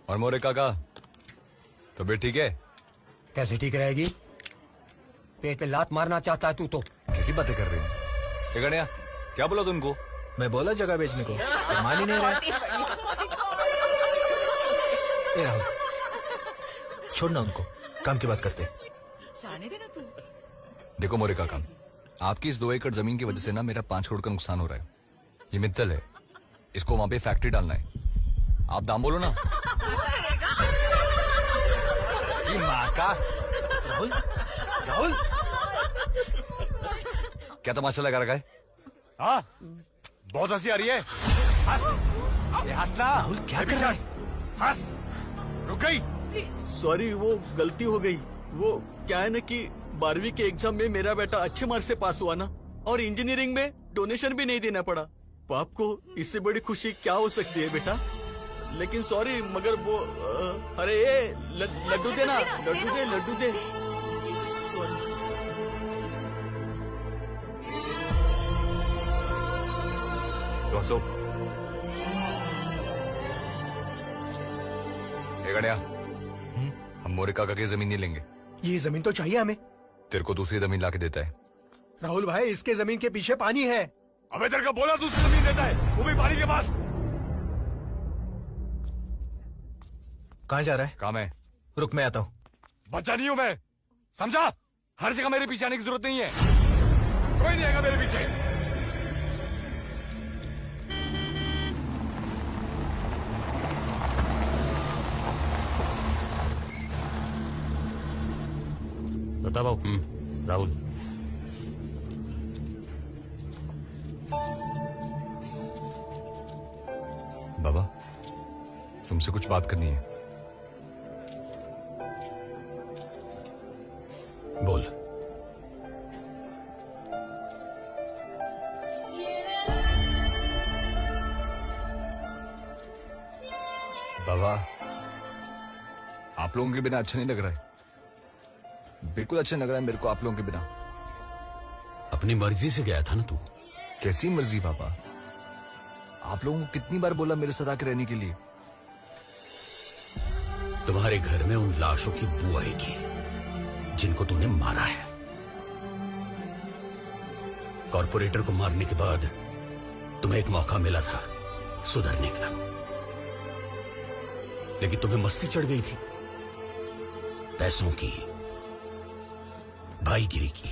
और मोरे काका, तबीयत ठीक है? कैसे ठीक रहेगी? पेट पे लात मारना चाहता है तू तो। कैसी बातें कर रही है? ये गणिया, क्या बोला तुमको? मैं बोला जगह बेचने को, मान ही नहीं रहा। ए राहुल, छोड़ना उनको, काम की बात करते। जाने देना तू। देखो मोरे काका, आपकी इस 2 एकड़ जमीन की वजह से ना मेरा 5 करोड़ का नुकसान हो रहा है। ये मित्तल है, इसको वहां पे फैक्ट्री डालना है। आप दाम बोलो ना। माँ का राहुल, राहुल क्या तमाशा लगा रखा है? हाँ, बहुत हंसी आ रही है। हंस, ये हंसना। राहुल क्या कर रहा है? हंस, रुक गई। सॉरी, वो गलती हो गई। वो क्या है ना कि 12वीं के एग्जाम में मेरा बेटा अच्छे मार्क्स से पास हुआ ना, और इंजीनियरिंग में डोनेशन भी नहीं देना पड़ा। बाप को इससे बड़ी खुशी क्या हो सकती है बेटा? लेकिन सॉरी, मगर वो अरे ये लड्डू दे ना, लड्डू दे, लड्डू दे। बसो। ए गणिया, हम मोरिका का की जमीन नहीं लेंगे। ये जमीन तो चाहिए हमें। तेरे को दूसरी जमीन लाके देता है। राहुल भाई, इसके जमीन के पीछे पानी है। अबे तेरे को बोला दूसरी जमीन देता है, वो भी पानी के पास। कहाँ जा रहा है? काम है। रुक, मैं आता हूँ। बच्चा नहीं हूं मैं, समझा? हर जगह मेरे पीछे आने की जरूरत नहीं है। कोई नहीं आएगा मेरे पीछे। बता बाबू। राहुल, बाबा, तुमसे कुछ बात करनी है। बोल। बाबा, आप लोगों के बिना अच्छा नहीं लग रहा है। बिल्कुल अच्छा लग रहा है मेरे को आप लोगों के बिना। अपनी मर्जी से गया था ना तू। कैसी मर्जी बाबा? आप लोगों को कितनी बार बोला मेरे साथ आके रहने के लिए? तुम्हारे घर में उन लाशों की बू आएगी जिनको तूने मारा है। कॉर्पोरेटर को मारने के बाद तुम्हें एक मौका मिला था सुधरने का, लेकिन तुम्हें मस्ती चढ़ गई थी पैसों की, भाईगिरी की।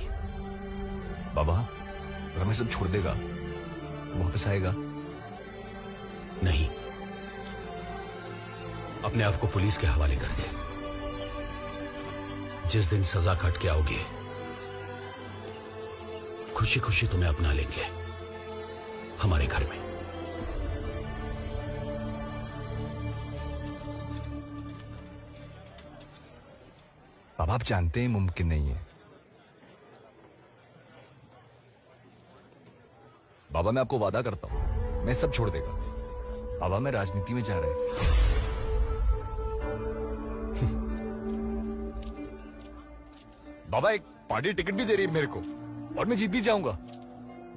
बाबा, अगर मैं सब छोड़ देगा तो वापस आएगा? नहीं, अपने आप को पुलिस के हवाले कर दे। जिस दिन सजा काट के आओगे, खुशी खुशी तुम्हें अपना लेंगे हमारे घर में। बाबा, आप जानते हैं मुमकिन नहीं है। बाबा, मैं आपको वादा करता हूं, मैं सब छोड़ देगा। बाबा, मैं राजनीति में जा रहा है। बाबा, एक पार्टी टिकट भी दे रही है मेरे को और मैं जीत भी जाऊंगा।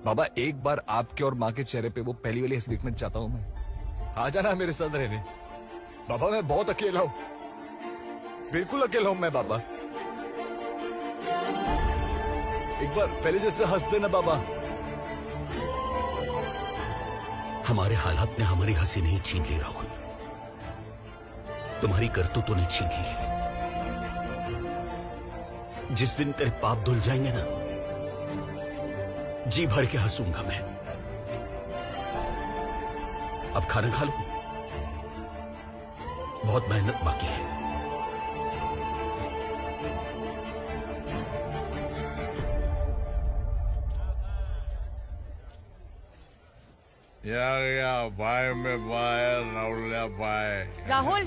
बाबा, एक बार आपके और माँ के चेहरे पे वो पहली वाली हंसी देखना चाहता हूं मैं। आ जाना मेरे साथ रहने। बाबा, मैं बहुत अकेला हूं, बिल्कुल अकेला हूं मैं बाबा। एक बार पहले जैसे हंस देना बाबा। हमारे हालात ने हमारी हंसी नहीं छीन ली राहुल, तुम्हारी करतूतों ने छीन ली है। जिस दिन तेरे पाप धुल जाएंगे ना, जी भर के हंसूंगा मैं। अब खाना खा लो, बहुत मेहनत बाकी है। या बाय में बाय, राहुल बाय। राहुल,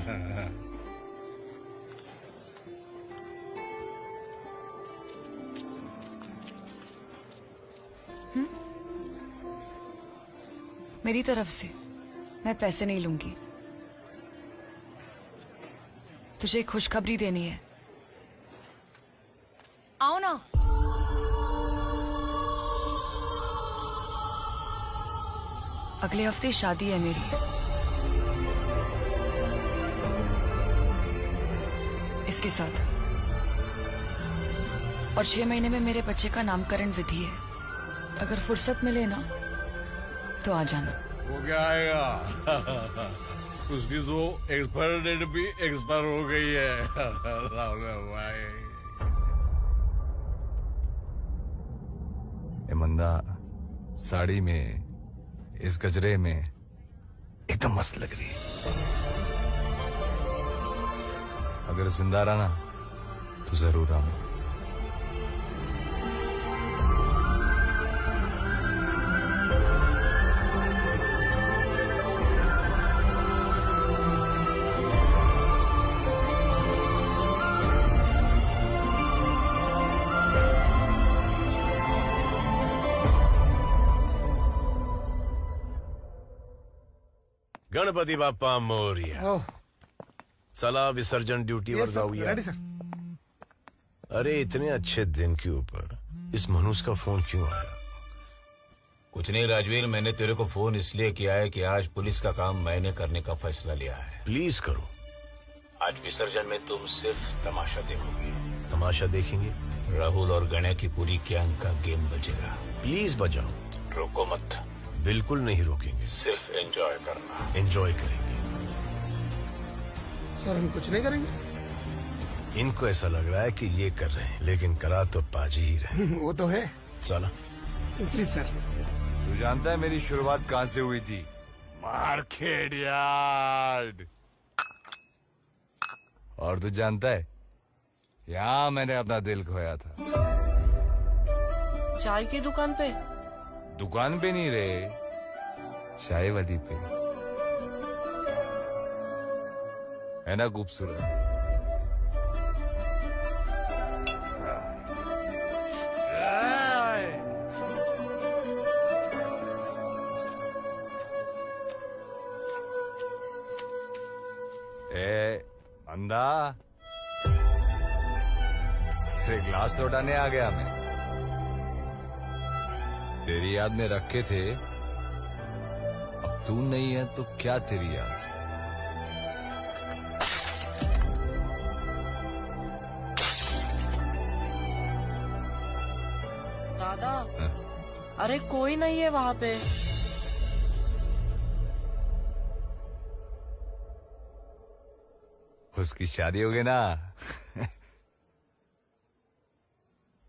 मेरी तरफ से मैं पैसे नहीं लूंगी। तुझे एक खुशखबरी देनी है। आओ ना। अगले हफ्ते शादी है मेरी। इसके साथ और 6 महीने में मेरे बच्चे का नामकरण विधि है। अगर फुर्सत मिले ना तो आ जाना। वो क्या आएगा? उसकी तो एक्सपायर डेट भी एक्सपायर हो गई है। राहुल भाई, मंदा साड़ी में, इस गजरे में एकदम मस्त लग रही है। अगर जिंदा रहना तो जरूर आऊंगा। गणपति बाप्पा मोरिया। चला विसर्जन ड्यूटी वर जाऊया। Ready sir. अरे इतने अच्छे दिन के ऊपर इस मनुष्य का फोन क्यों आया? कुछ नहीं राजवीर, मैंने तेरे को फोन इसलिए किया है कि आज पुलिस का काम मैंने करने का फैसला लिया है। प्लीज करो। आज विसर्जन में तुम सिर्फ तमाशा देखोगे। तमाशा देखेंगे? राहुल और गणेश की पूरी गैंग का गेम बजेगा। प्लीज बजाओ। रोको मत। बिल्कुल नहीं रोकेंगे। सिर्फ एंजॉय करना। एंजॉय करेंगे। सर हम कुछ नहीं करेंगे। इनको ऐसा लग रहा है कि ये कर रहे हैं, लेकिन करा तो पाजी ही रहे। वो तो है। चला प्लीज सर। तू जानता है मेरी शुरुआत कहाँ से हुई थी? Market yard. और तू जानता है यहाँ मैंने अपना दिल खोया था। चाय की दुकान पे? दुकान पे नहीं रे, चाय वाली पे। है ना खूबसूरत? अंधा, तेरे ग्लास लौटाने आ गया मैं। तेरी याद में रखे थे, अब तू नहीं है तो क्या तेरी याद? दादा, अरे कोई नहीं है वहाँ पे। उसकी शादी हो गई ना।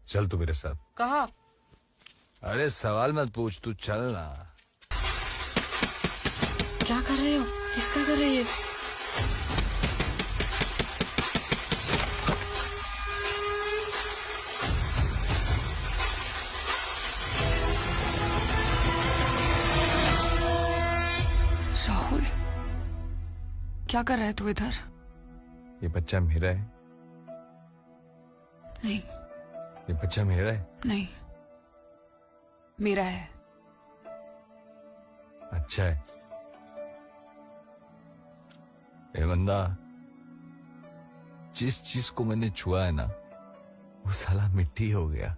चल तू मेरे साथ। कहाँ? अरे सवाल मत पूछ, तू चल ना। क्या कर रहे हो? किसका कर रही है? राहुल, क्या कर रहा है तू इधर? ये बच्चा मेरा है। नहीं। ये बच्चा मेरा है। नहीं, मेरा है। अच्छा है। ए बंदा, जिस चीज को मैंने छुआ है ना, वो साला मिट्टी हो गया।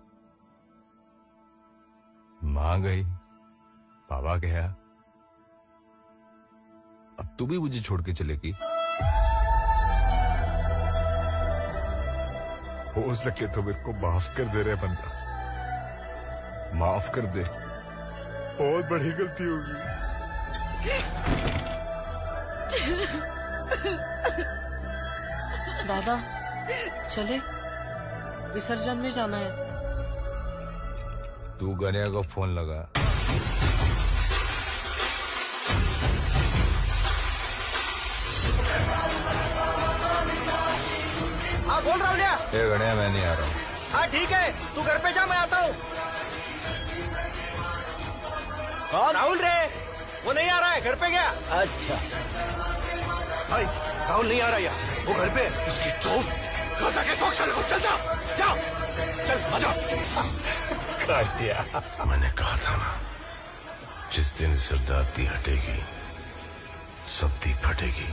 माँ गई, पापा गया, अब तू भी मुझे छोड़ के चलेगी? हो सके तो मेरे को माफ कर दे रे बंदा, माफ कर दे। बहुत बड़ी गलती होगी। दादा, चले, विसर्जन में जाना है। तू गणेश को फोन लगा। हाँ बोल रहा हूँ। ए गणेश, मैं नहीं आ रहा हूँ। हाँ ठीक है, तू घर पे जा, मैं आता हूँ। कौन? राहुल रे, वो नहीं आ रहा है, घर पे गया। अच्छा भाई, राहुल नहीं आ रहा यार, वो घर पे है। इसकी तो घर जाके ठोक साले को। चल जा, जा, चल आजा। काटिया। मैंने कहा था ना, जिस दिन सरदारती हटेगी सबती फटेगी।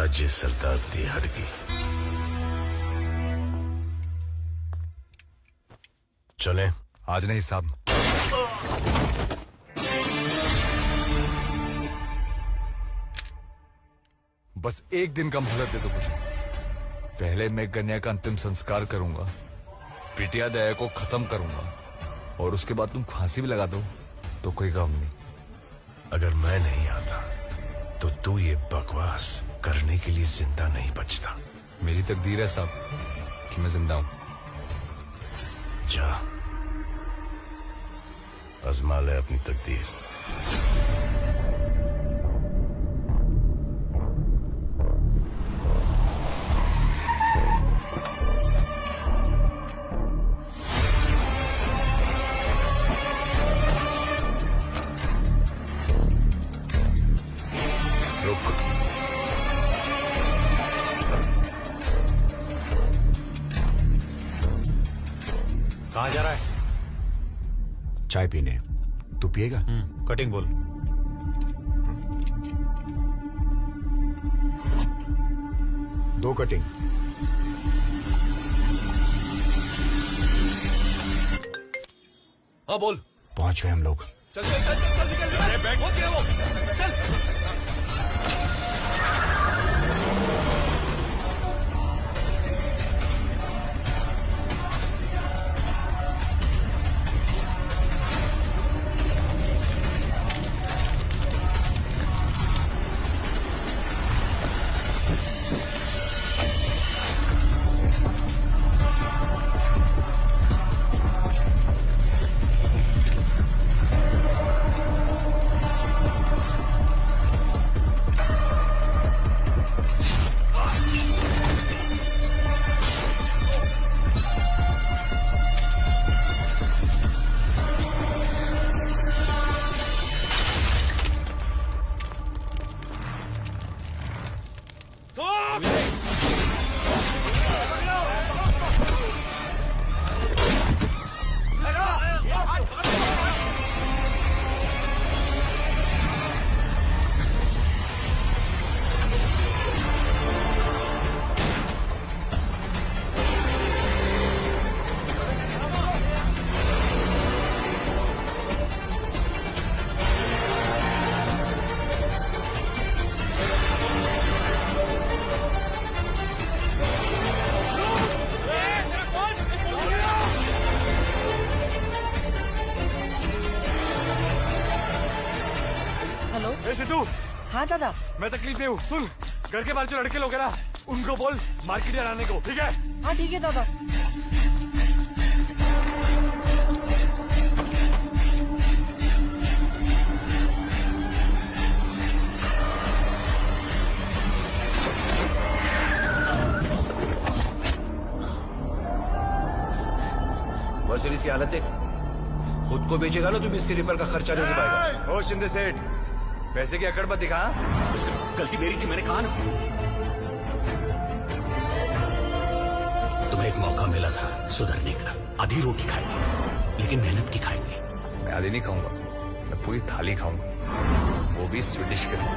आज ये सरदारती हट गई। चलें? आज नहीं साहब। बस एक दिन का मोहलत दे दो मुझे। पहले मैं गन्या का अंतिम संस्कार करूंगा, पिटिया दया को खत्म करूंगा, और उसके बाद तुम फांसी भी लगा दो तो कोई गम नहीं। अगर मैं नहीं आता तो तू ये बकवास करने के लिए जिंदा नहीं बचता। मेरी तकदीर है साहब कि मैं जिंदा हूं। जा, आजमा ले अपनी तकदीर। कहाँ जा रहा है? चाय पीने। तू पिएगा? कटिंग बोल। दो कटिंग। हाँ बोल। पहुंच गए हम लोग। चल चल चल चल निकल। अरे बैठ हो गया वो। चल। हाँ दादा। मैं तकलीफ नहीं हूँ। सुन, घर के बाहर जो लड़के लोग हैं ना, उनको बोल मार्केट यार्ड आने को, ठीक है? हाँ ठीक है दादा। मर्सिडीज की हालत देख, खुद को बेचेगा ना तुम, इसके रिपेयर का खर्चा नहीं दे पाएगा। ओ शिंदे सेठ, पैसे की अकड़ मत दिखा। गलती मेरी थी, मैंने कहा ना। तुम्हें एक मौका मिला था सुधरने का। आधी रोटी खाएंगे, लेकिन मेहनत की खाएंगे। मैं आधी नहीं खाऊंगा, मैं पूरी थाली खाऊंगा, वो भी स्वीडिश के साथ।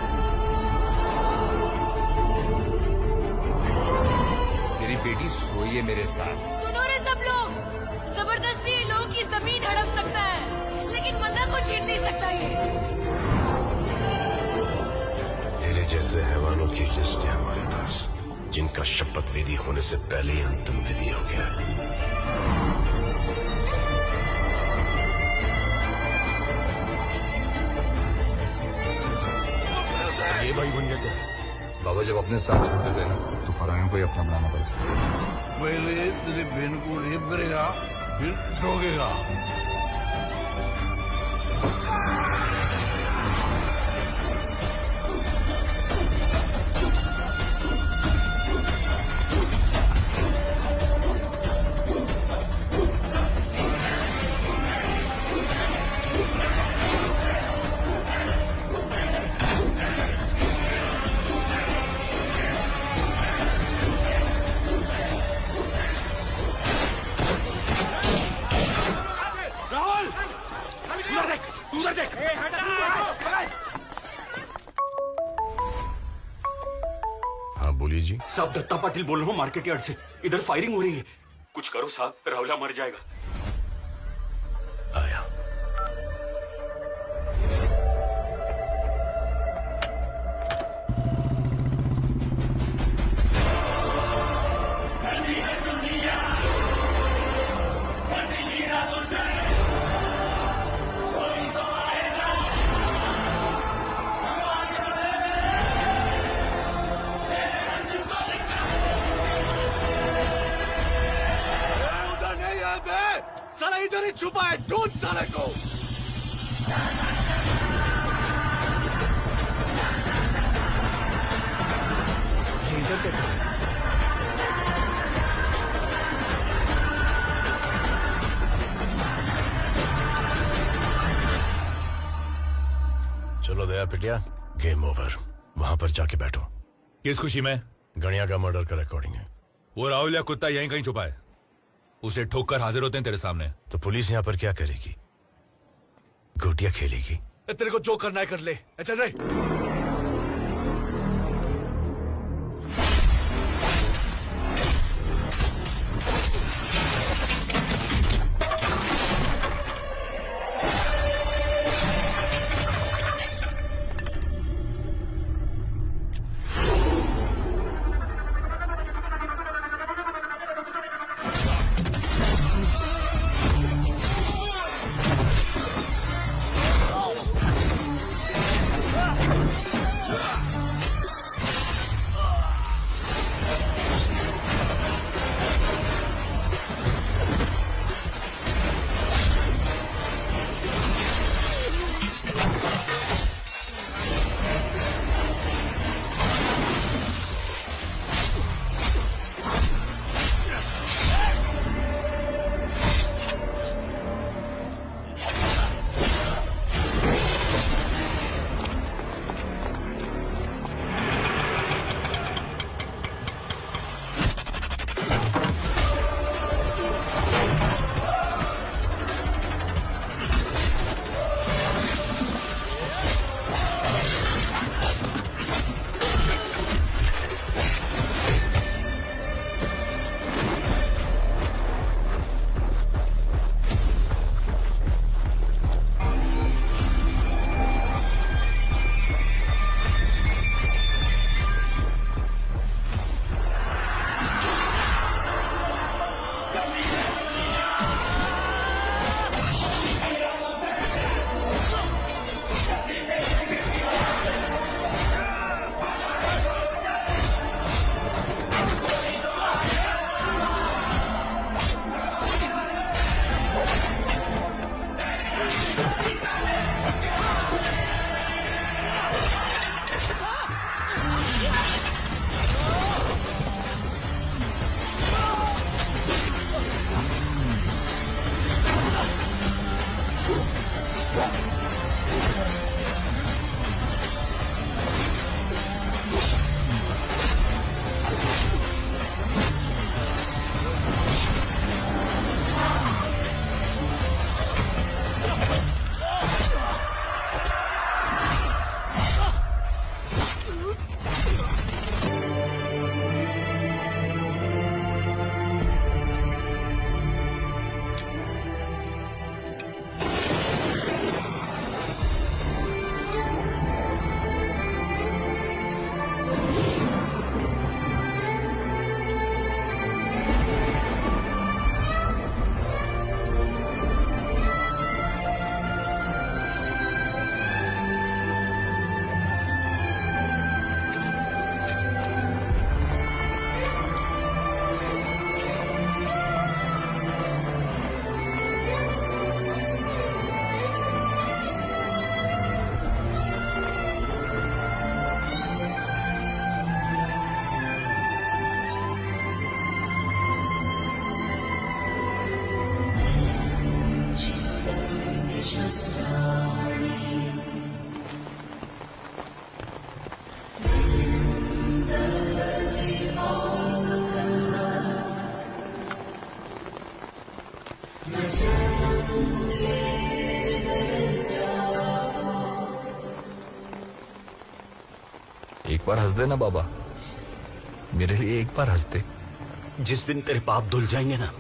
तेरी बेटी सोई है मेरे साथ। सुनो रे सब लोग, जबरदस्ती लोगों की जमीन हड़प सकता है, लेकिन मंदा को छीन नहीं सकता ये। तेरे जैसे हैवानों की लिस्ट है हमारे पास, जिनका शपथ विधि होने से पहले ही अंतिम विधि हो गया। ये भाई बन जाते हैं। बाबा जब अपने साथ छोड़ देते हैं ना, तो परायों को ही अपना बनाना पड़ता है। पहले तेरी बहन को रेप करेगा, फिर ठोकेगा। साहब दत्ता पाटिल बोल रहा हूँ मार्केट यार्ड से। इधर फायरिंग हो रही है, कुछ करो साहब, राहुला मर जाएगा। आया। साला इधर ही छुपा है, ढूंढ साले को। चलो दया पिटिया, गेम ओवर। वहां पर जाके बैठो। किस खुशी में? गणिया का मर्डर का रिकॉर्डिंग है। वो राहुल या कुत्ता यहीं कहीं छुपा है, उसे ठोक कर हाजिर होते हैं तेरे सामने। तो पुलिस यहाँ पर क्या करेगी? गोटियां खेलेगी। तेरे को जो करना है कर ले। चल रहे। एक बार हंस देना बाबा, मेरे लिए एक बार हंस दे। जिस दिन तेरे पाप धुल जाएंगे ना,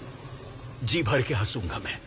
जी भर के हंसूंगा मैं।